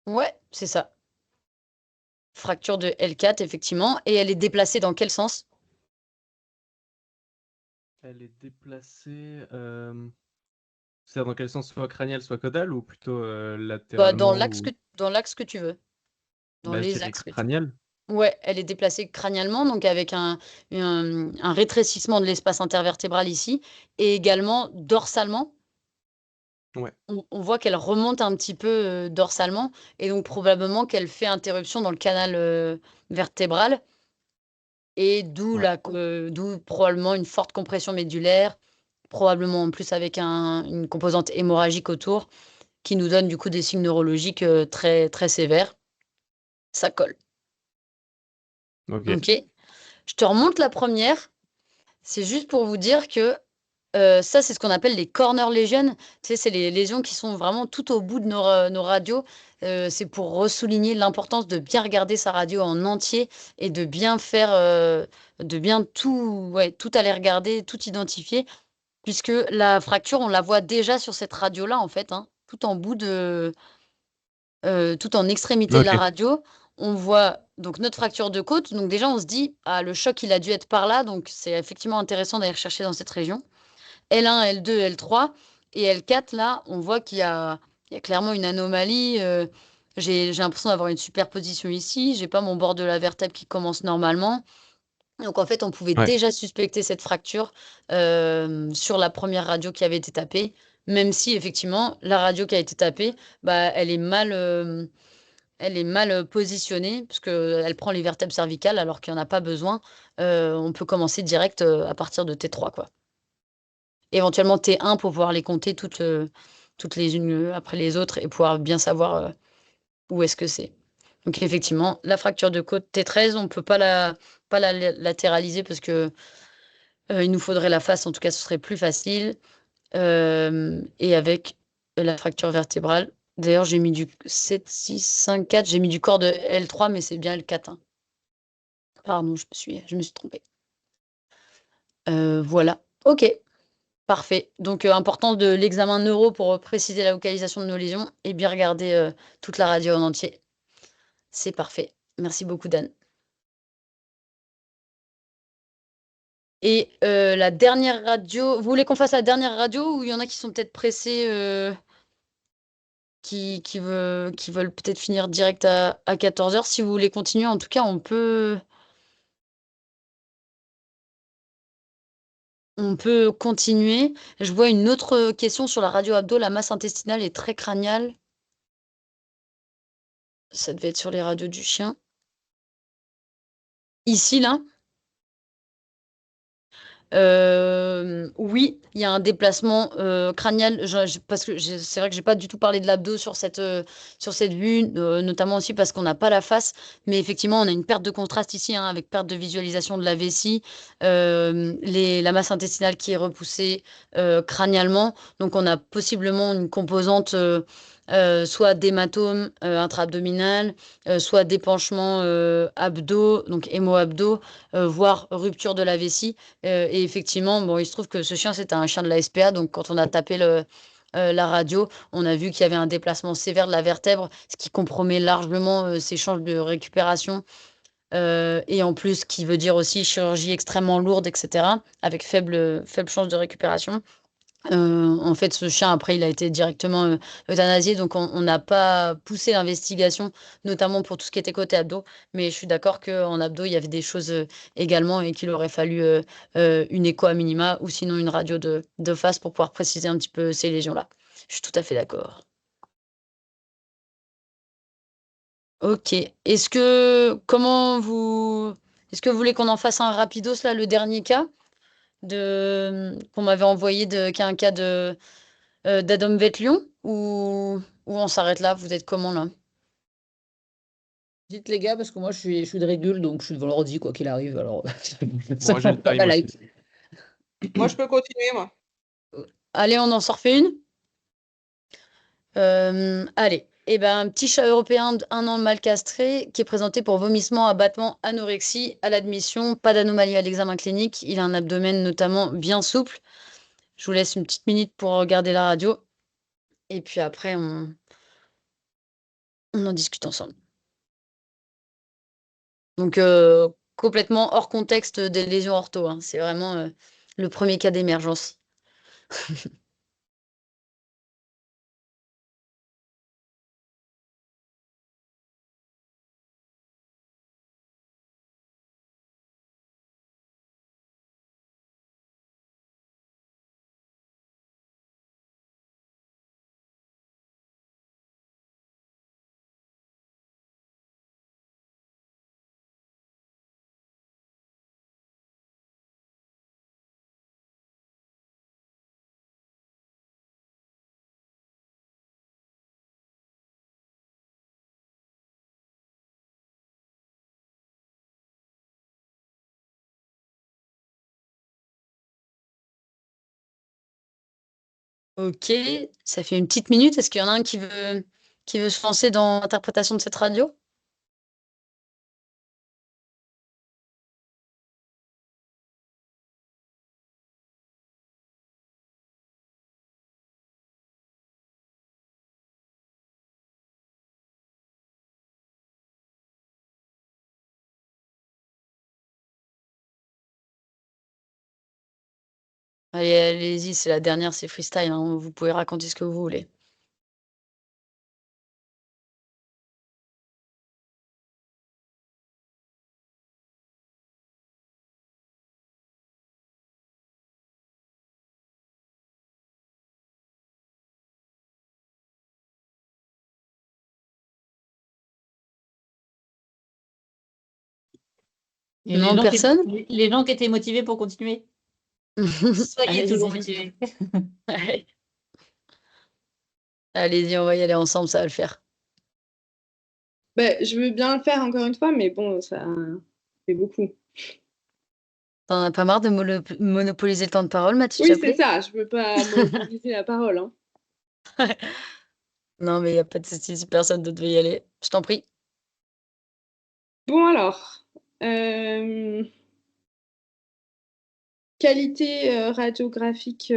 ouais, c'est ça. Fracture de L4, effectivement. Et elle est déplacée dans quel sens? Elle est déplacée. C'est dans quel sens? Soit crânial, soit caudal, ou plutôt Bah, latéralement ou... dans l'axe que tu veux. Dans Bah, je les dirais axes que tu veux. crânial. Ouais, elle est déplacée crânialement, donc avec un rétrécissement de l'espace intervertébral ici, et également dorsalement. Ouais. On voit qu'elle remonte un petit peu dorsalement, et donc probablement qu'elle fait interruption dans le canal vertébral, et Ouais. d'où probablement une forte compression médulaire, probablement en plus avec une composante hémorragique autour, qui nous donne du coup des signes neurologiques très, très sévères. Ça colle. Ok. Ok. Je te remonte la première. C'est juste pour vous dire que ça, c'est ce qu'on appelle les corner lesions. Tu sais, c'est les lésions qui sont vraiment tout au bout de nos radios. C'est pour ressouligner l'importance de bien regarder sa radio en entier et de bien faire, de bien tout, ouais, tout aller regarder, tout identifier, puisque la fracture, on la voit déjà sur cette radio-là, en fait, hein, tout en extrémité de la Ok. radio. On voit donc notre fracture de côte. Donc déjà, on se dit, ah, le choc, il a dû être par là. Donc c'est effectivement intéressant d'aller chercher dans cette région. L1, L2, L3 et L4, là, on voit qu'il y a clairement une anomalie. J'ai l'impression d'avoir une superposition ici. J'ai pas mon bord de la vertèbre qui commence normalement. Donc en fait, on pouvait Ouais. déjà suspecter cette fracture sur la première radio qui avait été tapée, même si effectivement, la radio qui a été tapée, bah, elle est mal positionnée, parce qu'elle prend les vertèbres cervicales alors qu'il n'y en a pas besoin. On peut commencer direct à partir de T3, quoi. Éventuellement T1 pour pouvoir les compter toutes les unes après les autres et pouvoir bien savoir où est-ce que c'est. Donc effectivement, la fracture de côte T13, on ne peut pas la latéraliser parce que il nous faudrait la face, en tout cas ce serait plus facile. Et avec la fracture vertébrale, d'ailleurs j'ai mis du 7, 6, 5, 4, j'ai mis du corps de L3, mais c'est bien L4, hein. Pardon, je me suis trompée. Voilà, ok. Parfait. Donc, importance de l'examen neuro pour préciser la localisation de nos lésions et bien regarder toute la radio en entier. C'est parfait. Merci beaucoup, Dan. Et la dernière radio, vous voulez qu'on fasse la dernière radio ou il y en a qui sont peut-être pressés, qui veulent peut-être finir direct à 14 heures. Si vous voulez continuer, en tout cas, on peut continuer. Je vois une autre question sur la radio abdo. La masse intestinale est très crâniale. Ça devait être sur les radios du chien. Ici, là. Oui, il y a un déplacement crânial, parce que c'est vrai que j'ai pas du tout parlé de l'abdos sur cette vue, notamment aussi parce qu'on n'a pas la face, mais effectivement, on a une perte de contraste ici, hein, avec perte de visualisation de la vessie, la masse intestinale qui est repoussée crânialement, donc on a possiblement une composante soit d'hématome intra-abdominal, soit d'épanchement abdos, donc hémo-abdos, voire rupture de la vessie. Et effectivement, bon, il se trouve que ce chien, c'était un chien de la SPA. Donc, quand on a tapé la radio, on a vu qu'il y avait un déplacement sévère de la vertèbre, ce qui compromet largement ses chances de récupération. Et en plus, qui veut dire aussi chirurgie extrêmement lourde, etc., avec faible chance de récupération. En fait, ce chien, après, il a été directement euthanasié, donc on n'a pas poussé l'investigation, notamment pour tout ce qui était côté abdos. Mais je suis d'accord qu'en abdos, il y avait des choses également et qu'il aurait fallu une écho à minima ou sinon une radio de face pour pouvoir préciser un petit peu ces lésions-là. Je suis tout à fait d'accord. Ok. Est-ce que vous voulez qu'on en fasse un rapidos, là, le dernier cas qu'on m'avait envoyé, qui est un cas d'Adam Vetlion ou on s'arrête là? Vous êtes comment là? Dites les gars, parce que moi je suis de régule, donc je suis devant l'ordi quoi qu'il arrive. Alors ça Moi, j'ai le prend pas time mal aussi. Moi, je peux continuer, moi. Allez, on en sort fait une? Allez. Eh ben, un petit chat européen d'1 an mal castré qui est présenté pour vomissement, abattement, anorexie à l'admission, pas d'anomalie à l'examen clinique. Il a un abdomen notamment bien souple. Je vous laisse une petite minute pour regarder la radio et puis après on en discute ensemble. Donc, complètement hors contexte des lésions ortho, hein. C'est vraiment le premier cas d'émergence. Ok, ça fait une petite minute. Est-ce qu'il y en a un qui veut se lancer dans l'interprétation de cette radio? Allez, allez-y, c'est la dernière, c'est freestyle, hein, vous pouvez raconter ce que vous voulez. Et Non, personne? les gens qui étaient motivés pour continuer. Soyez toujours Allez-y. motivés. Allez-y, on va y aller ensemble, ça va le faire. Bah, je veux bien le faire encore une fois, mais bon, ça fait beaucoup. T'en as pas marre de monopoliser le temps de parole, Mathilde Oui, Chapelet? c'est ça, je veux pas monopoliser la parole, hein. Non, mais il n'y a pas de souci, si personne d'autre veut y aller. Je t'en prie. Bon alors, qualité radiographique,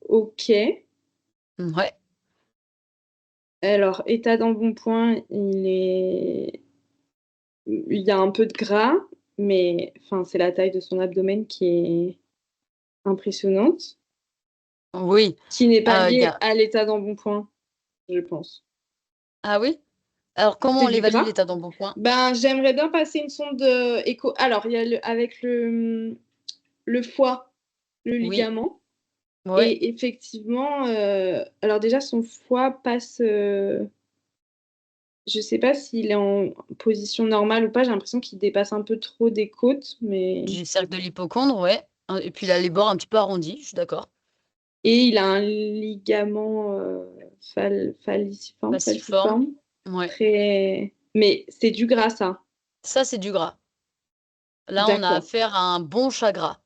ok. Ouais. Alors, état d'embonpoint, il y a un peu de gras, mais enfin, c'est la taille de son abdomen qui est impressionnante, Oui. qui n'est pas Il y liée a... à l'état d'embonpoint, je pense. Ah oui? Alors, comment C'est on du l'évalue, gras. l'état d'embonpoint? Ben, j'aimerais bien passer une sonde écho. Alors, il y a avec le foie, le Oui. ligament. Ouais. Et effectivement, alors déjà, son foie passe. Je sais pas s'il est en position normale ou pas. J'ai l'impression qu'il dépasse un peu trop des côtes, mais. Du cercle de l'hypocondre, ouais. Et puis, il a les bords un petit peu arrondis, je suis d'accord. Et il a un ligament Falciforme. falciforme. Ouais. Très. Mais c'est du gras, ça. Ça, c'est du gras. Là, on a D'accord. affaire à un bon chat gras.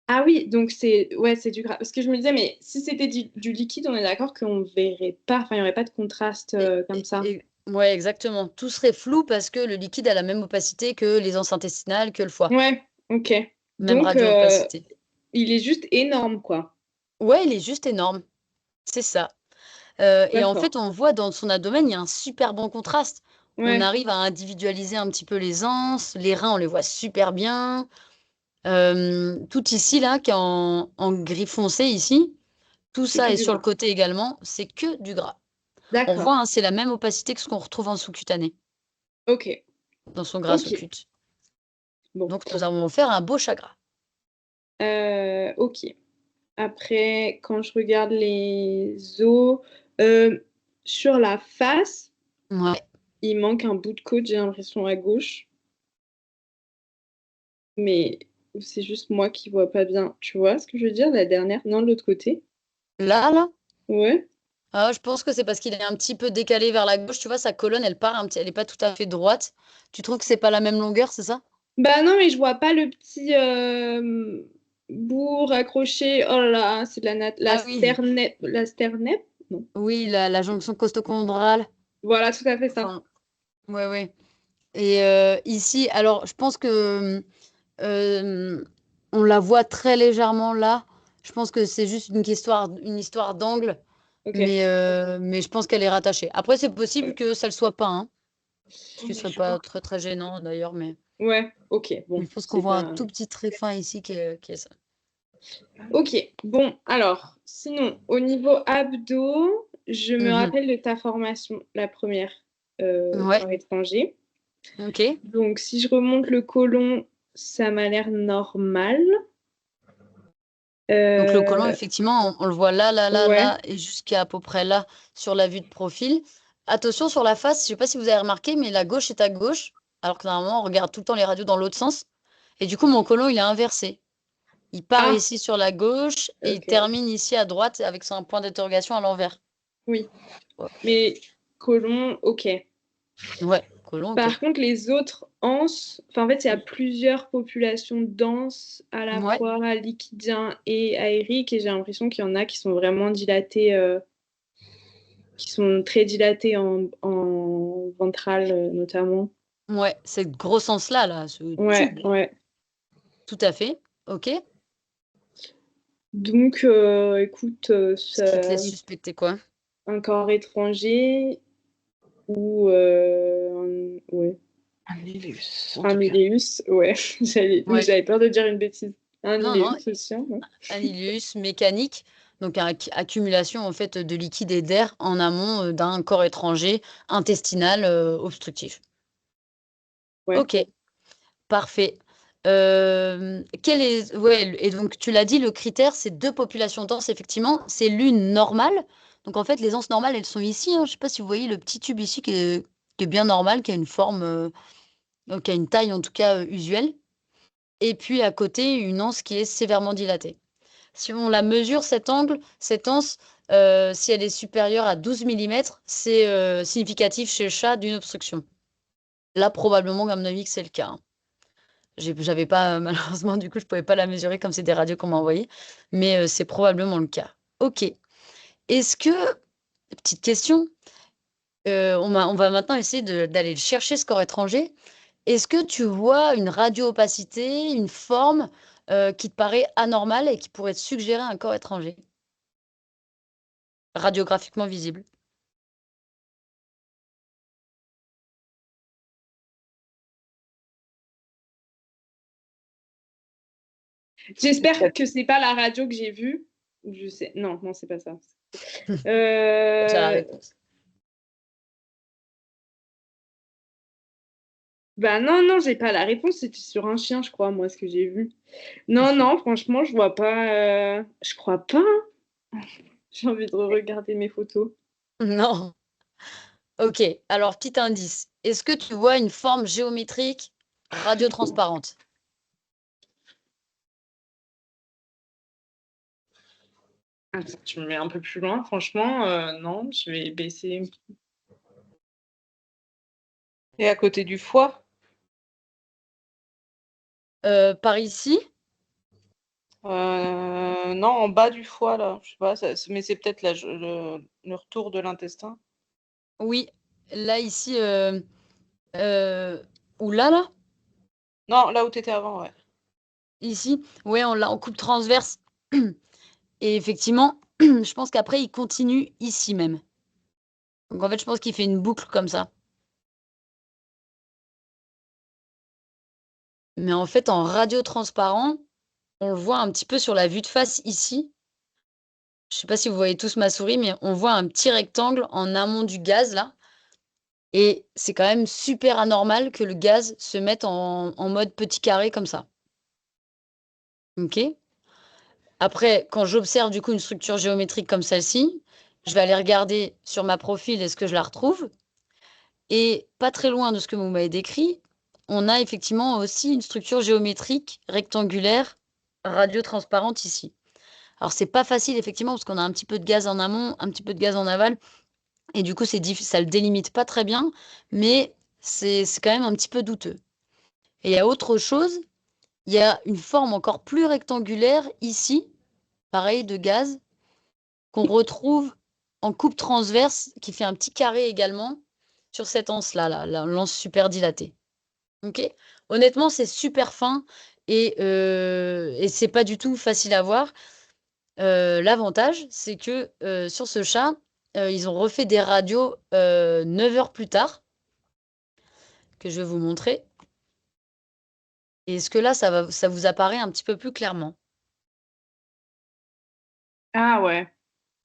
Ah oui, donc c'est ouais, c'est du gras. Parce que je me disais, mais si c'était du liquide, on est d'accord qu'on verrait pas, enfin, il n'y aurait pas de contraste comme ça. Ouais, exactement. Tout serait flou parce que le liquide a la même opacité que les anses intestinales, que le foie. Ouais, ok. Même Donc, radio-opacité. il est juste énorme, quoi. Ouais, il est juste énorme. C'est ça. Et en D'accord. fait, on voit dans son abdomen, il y a un super bon contraste. On Ouais, arrive à individualiser un petit peu les anses, les reins, on les voit super bien. Tout ici, là, qui est en gris foncé ici, tout c'est ça que est du sur le gras. côté également, c'est que du gras. On D'accord. voit, hein, c'est la même opacité que ce qu'on retrouve en sous-cutané, Ok. dans son gras Ok. sous-cut. Bon. Donc, nous avons offert un beau chat gras. Ok. Après, quand je regarde les os, euh, sur la face, Ouais. il manque un bout de côte, j'ai l'impression, à gauche. Mais c'est juste moi qui vois pas bien. Tu vois ce que je veux dire? La dernière, non, de l'autre côté. Là, Ouais. ah, je pense que c'est parce qu'il est un petit peu décalé vers la gauche. Tu vois, sa colonne, elle part un petit, elle est pas tout à fait droite. Tu trouves que c'est pas la même longueur, c'est ça? Bah non, mais je vois pas le petit bout raccroché. Oh là là, c'est de la Ah oui, sternette. La sternette? Non. oui, la jonction costochondrale. Voilà, tout à fait ça. Enfin, ouais, ouais. Et ici, alors, je pense que euh, on la voit très légèrement là. Je pense que c'est juste une histoire d'angle, Ok. mais je pense qu'elle est rattachée. Après, c'est possible que ça le soit pas, hein, ce qui serait pas très très gênant d'ailleurs, mais Ouais, ok. je Bon, pense qu'on c'est voit un pas. tout petit trait fin ici qui est ça. Ok. Bon, alors, sinon, au niveau abdos, je me Mhm. rappelle de ta formation, la première Ouais, à l'étranger. ok. Donc, si je remonte le côlon, ça m'a l'air normal. Donc le côlon, Euh, effectivement, on le voit là, là, là, ouais. là, et jusqu'à peu près là sur la vue de profil. Attention sur la face, je ne sais pas si vous avez remarqué, mais la gauche est à gauche, alors que normalement, on regarde tout le temps les radios dans l'autre sens. Et du coup, mon côlon, il est inversé. Il part Ah, ici sur la gauche et il ok. termine ici à droite avec son point d'interrogation à l'envers. Oui. Ouais. Mais côlon, ok. Ouais. Côlon, ok. Par contre, les autres anses, enfin, en fait, il y a plusieurs populations d'anses, à la Ouais. fois liquidien et aérique, et j'ai l'impression qu'il y en a qui sont vraiment dilatées, qui sont très dilatées en ventral, notamment. Ouais, cette gros anse-là, là, ce Ouais, tube. ouais. Tout à fait. Ok. Donc, écoute, Ce qui te laisse suspecter quoi? un corps étranger ou ouais. Un Iléus, en Un tout cas. Iléus, ouais. Ouais. J'avais peur de dire une bêtise. Un Non, Iléus, c'est sûr. Ouais. un ileus mécanique, donc accumulation en fait de liquide et d'air en amont d'un corps étranger intestinal obstructif. Ouais. Ok, parfait. Ouais, et donc tu l'as dit, le critère, c'est 2 populations denses, effectivement. C'est l'une normale. Donc en fait, les anses normales, elles sont ici, hein. Je ne sais pas si vous voyez le petit tube ici qui est bien normal, qui a une forme, qui a une taille en tout cas usuelle. Et puis à côté, une anse qui est sévèrement dilatée. Si on la mesure, cet angle, cette anse, si elle est supérieure à 12 millimètres, c'est significatif chez le chat d'une obstruction. Là, probablement, à mon avis, que c'est le cas, hein. J'avais pas, malheureusement, du coup, je pouvais pas la mesurer comme c'est des radios qu'on m'a envoyées, mais c'est probablement le cas. Ok. Est-ce que, petite question, on va maintenant essayer d'aller chercher ce corps étranger. Est-ce que tu vois une radio-opacité, une forme qui te paraît anormale et qui pourrait te suggérer un corps étranger? Radiographiquement visible. J'espère que c'est pas la radio que j'ai vue. Je sais. Non, non, c'est pas ça. Déjà la réponse. Bah non, non, j'ai pas la réponse. C'était sur un chien, je crois, moi, ce que j'ai vu. Non, non, franchement, je vois pas. Je crois pas, hein. J'ai envie de regarder mes photos. Non. Ok, alors petit indice. Est-ce que tu vois une forme géométrique radiotransparente? Attends, tu me mets un peu plus loin, franchement, non, je vais baisser. Et à côté du foie? Par ici? Non, en bas du foie, là. Je sais pas, mais c'est peut-être le retour de l'intestin. Oui. Là, ici, ou là? Non, là où tu étais avant, ouais. Ici? Ouais, on l'a en coupe transverse. Et effectivement, je pense qu'après, il continue ici même. Donc en fait, je pense qu'il fait une boucle comme ça. Mais en fait, en radiotransparent, on le voit un petit peu sur la vue de face ici. Je sais pas si vous voyez tous ma souris, mais on voit un petit rectangle en amont du gaz là. Et c'est quand même super anormal que le gaz se mette en mode petit carré comme ça. Ok. Après, quand j'observe du coup une structure géométrique comme celle-ci, je vais aller regarder sur ma profil, est-ce que je la retrouve? Et pas très loin de ce que vous m'avez décrit, on a effectivement aussi une structure géométrique rectangulaire radiotransparente ici. Alors c'est pas facile effectivement parce qu'on a un petit peu de gaz en amont, un petit peu de gaz en aval. Et du coup, ça le délimite pas très bien, mais c'est quand même un petit peu douteux. Et il y a autre chose, il y a une forme encore plus rectangulaire ici, pareil de gaz, qu'on retrouve en coupe transverse, qui fait un petit carré également sur cette anse-là, la lance super dilatée. Ok. Honnêtement, c'est super fin et c'est pas du tout facile à voir. L'avantage, c'est que sur ce chat, ils ont refait des radios 9 heures plus tard, que je vais vous montrer. Et est-ce que là, ça vous apparaît un petit peu plus clairement? Ah ouais.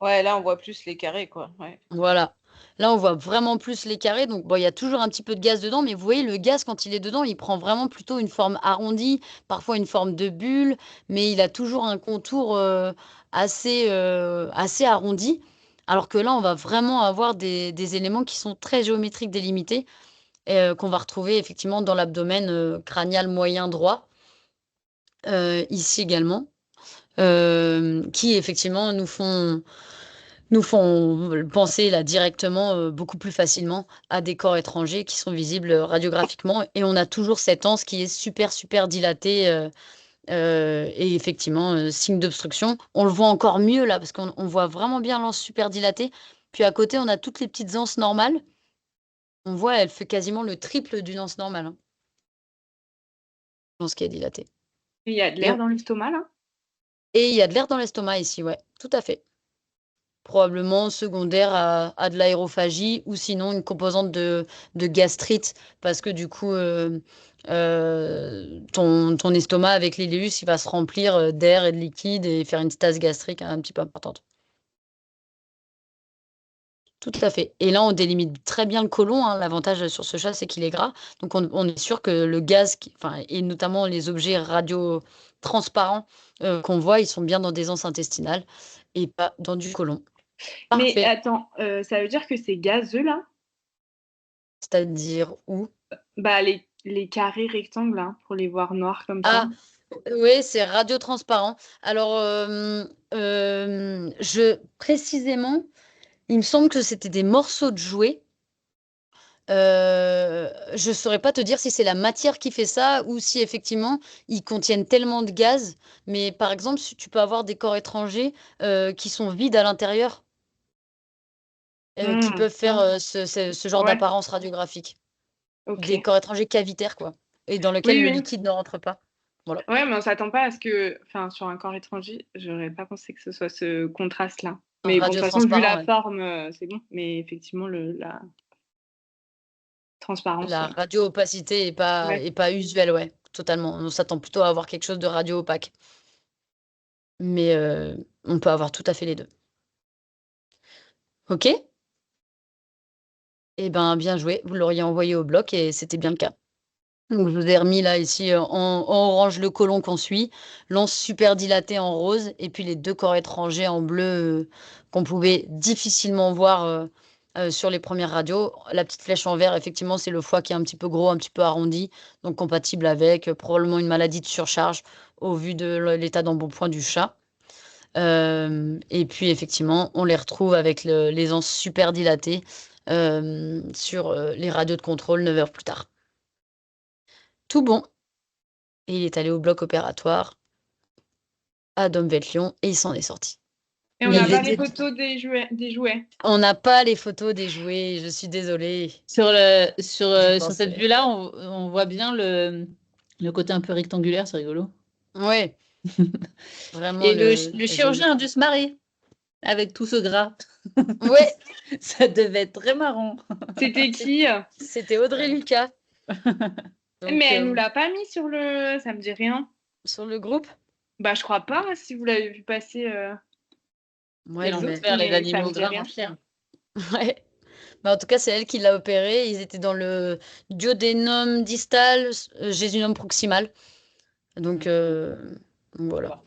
Ouais, là, on voit plus les carrés, quoi. Ouais. Voilà. Là, on voit vraiment plus les carrés. Donc, bon, il y a toujours un petit peu de gaz dedans, mais vous voyez, le gaz, quand il est dedans, il prend vraiment plutôt une forme arrondie, parfois une forme de bulle, mais il a toujours un contour assez arrondi. Alors que là, on va vraiment avoir des éléments qui sont très géométriques délimités, qu'on va retrouver effectivement dans l'abdomen crânial moyen droit, ici également, qui effectivement nous font penser là directement beaucoup plus facilement à des corps étrangers qui sont visibles radiographiquement. Et on a toujours cette anse qui est super, super dilatée. Et effectivement, signe d'obstruction. On le voit encore mieux là, parce qu'on voit vraiment bien l'anse super dilatée. Puis à côté, on a toutes les petites anses normales. On voit, elle fait quasiment le triple d'une anse normale, hein, l'anse qui est dilatée. Il y a de l'air dans l'estomac, là? Et il y a de l'air dans l'estomac ici, ouais, tout à fait. Probablement secondaire à de l'aérophagie ou sinon une composante de gastrite parce que du coup, ton estomac avec l'iléus, il va se remplir d'air et de liquide et faire une stase gastrique un petit peu importante. Tout à fait. Et là, on délimite très bien le côlon, hein. L'avantage sur ce chat, c'est qu'il est gras. Donc, on est sûr que le gaz, et notamment les objets radiotransparents qu'on voit, ils sont bien dans des anses intestinales et pas dans du côlon. Mais Parfait. attends, ça veut dire que c'est gazeux, là? C'est-à-dire où? Bah, les carrés rectangles, là, pour les voir noirs comme ça. Ah, oui, c'est radiotransparent. Alors, précisément, il me semble que c'était des morceaux de jouets. Je ne saurais pas te dire si c'est la matière qui fait ça ou si effectivement ils contiennent tellement de gaz. Mais par exemple, tu peux avoir des corps étrangers qui sont vides à l'intérieur, qui peuvent faire ce genre Ouais, d'apparence radiographique. Des ok. corps étrangers cavitaires, quoi, et dans lesquels Oui, le oui. liquide ne rentre pas. Voilà. Ouais, mais on s'attend pas à ce que, enfin, sur un corps étranger, j'aurais pas pensé que ce soit ce contraste-là. Mais bon, de toute façon, vu Radiotransparent, la ouais. forme, c'est bon. Mais effectivement, la transparence. La radio-opacité Ouais. est pas usuelle, ouais, totalement. On s'attend plutôt à avoir quelque chose de radio-opaque. Mais on peut avoir tout à fait les deux. OK? Eh ben, bien joué. Vous l'auriez envoyé au bloc et c'était bien le cas. Donc je vous ai remis là ici en orange le côlon qu'on suit, l'anse super dilatée en rose et puis les 2 corps étrangers en bleu, qu'on pouvait difficilement voir, sur les premières radios. La petite flèche en vert, effectivement, c'est le foie qui est un petit peu gros, un petit peu arrondi, donc compatible avec, probablement une maladie de surcharge au vu de l'état d'embonpoint du chat. Et puis effectivement, on les retrouve avec les anses super dilatées, sur, les radios de contrôle 9 heures plus tard. Tout bon. Et il est allé au bloc opératoire à Dom-Vetlion et il s'en est sorti. Et on Mais n'a il pas les était photos des jouets. On n'a pas les photos des jouets, je suis désolée. Sur J'y sur cette pensais. vue-là, on voit bien le côté un peu rectangulaire, c'est rigolo. Ouais, vraiment Et le le joli. chirurgien a dû se marrer avec tout ce gras. Ouais, Ça devait être très marrant. C'était qui? c'était Audrey Lucas. Mais Donc, elle nous l'a pas mis sur le. Ça me dit rien. sur le groupe? Bah, je crois pas, si vous l'avez vu passer Ouais, les non, mais autres, Faire les mais ça animaux me dit gras rien. en chien. ouais. Mais en tout cas, c'est elle qui l'a opéré. Ils étaient dans le duodénum distal, jésunum proximal. Donc, voilà. Bon,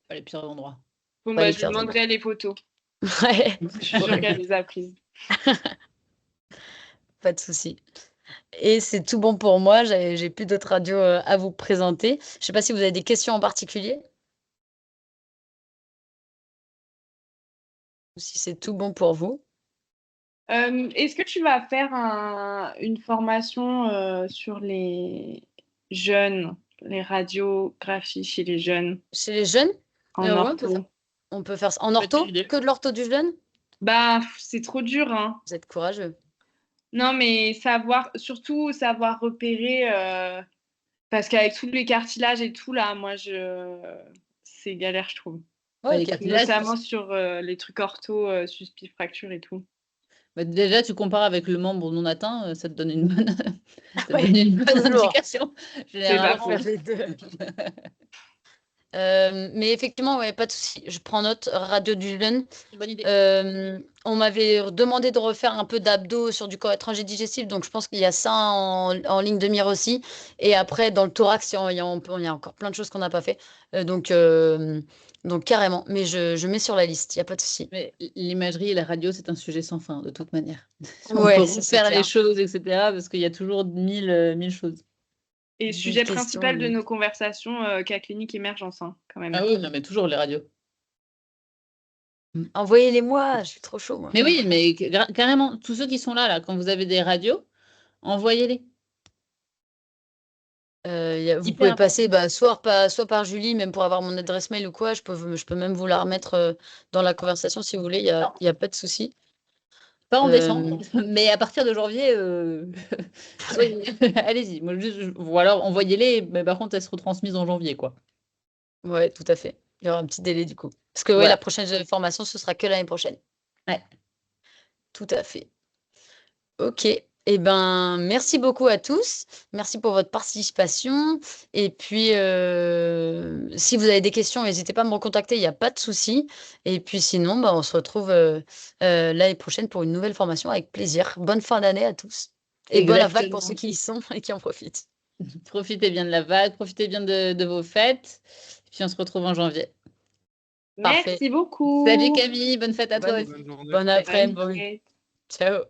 pas les pires endroits. Bon, Pas bah, les je lui pires endroits. demanderai les photos. Ouais, Je suis sûre qu'elle les a prises. pas de souci. Et c'est tout bon pour moi. J'ai plus d'autres radios à vous présenter. Je sais pas si vous avez des questions en particulier ou si c'est tout bon pour vous. Est-ce que tu vas faire une formation sur les jeunes, les radiographies chez les jeunes Chez les jeunes, en ouais, ortho? on peut faire ça en ortho, Petite idée. que de l'ortho du jeune. Bah, c'est trop dur, hein. Vous êtes courageux. Non, mais surtout savoir repérer, parce qu'avec tous les cartilages et tout, là, c'est galère, je trouve. Ouais, Les ok. cartilages, Notamment sur les trucs ortho, suspi, fracture et tout. bah, déjà, tu compares avec le membre non atteint, ça te donne une bonne, ça te Ouais, donne une bonne toujours. indication. C'est pas Généralement. faux. Les deux. Mais effectivement, ouais, pas de souci. Je prends note, radio du jeune. Bonne idée. On m'avait demandé de refaire un peu d'abdos sur du corps étranger digestif, donc je pense qu'il y a ça en ligne de mire aussi. Et après, dans le thorax, il y a encore plein de choses qu'on n'a pas fait. Donc carrément, mais je mets sur la liste, il n'y a pas de souci. Mais l'imagerie et la radio, c'est un sujet sans fin, de toute manière. On Ouais, peut ça, c'est refaire les clair. choses, etc., parce qu'il y a toujours mille choses. Et 1000 sujet questions, principal de nos conversations, cas clinique émergence, hein, quand même. Ah oui, non, mais toujours les radios. Envoyez-les-moi, je suis trop chaud, moi. Mais oui, mais carrément, tous ceux qui sont là, quand vous avez des radios, envoyez-les. Vous Hyper pouvez important. passer soit par Julie, même pour avoir mon adresse mail ou quoi. Je peux même vous la remettre dans la conversation si vous voulez. Il y a pas de souci. Pas en Euh, décembre, mais à partir de janvier, allez-y. Ou alors envoyez-les, mais par contre, elles seront transmises en janvier, quoi. Ouais, tout à fait. Il y aura un petit délai du coup. Parce que Voilà. la prochaine formation, ce sera que l'année prochaine. Ouais. Tout à fait. Ok. Eh ben, merci beaucoup à tous. Merci pour votre participation. Et puis, si vous avez des questions, n'hésitez pas à me recontacter, il n'y a pas de souci. Et puis sinon, bah, on se retrouve l'année prochaine pour une nouvelle formation avec plaisir. Bonne fin d'année à tous. Et bonne vague pour ceux qui y sont et qui en profitent. Profitez bien de la vague, profitez bien de vos fêtes. Et puis on se retrouve en janvier. Parfait. Merci beaucoup. Salut Camille, bonne fête à toi aussi. Bonne journée. Bonne après-midi. Bye. Ciao.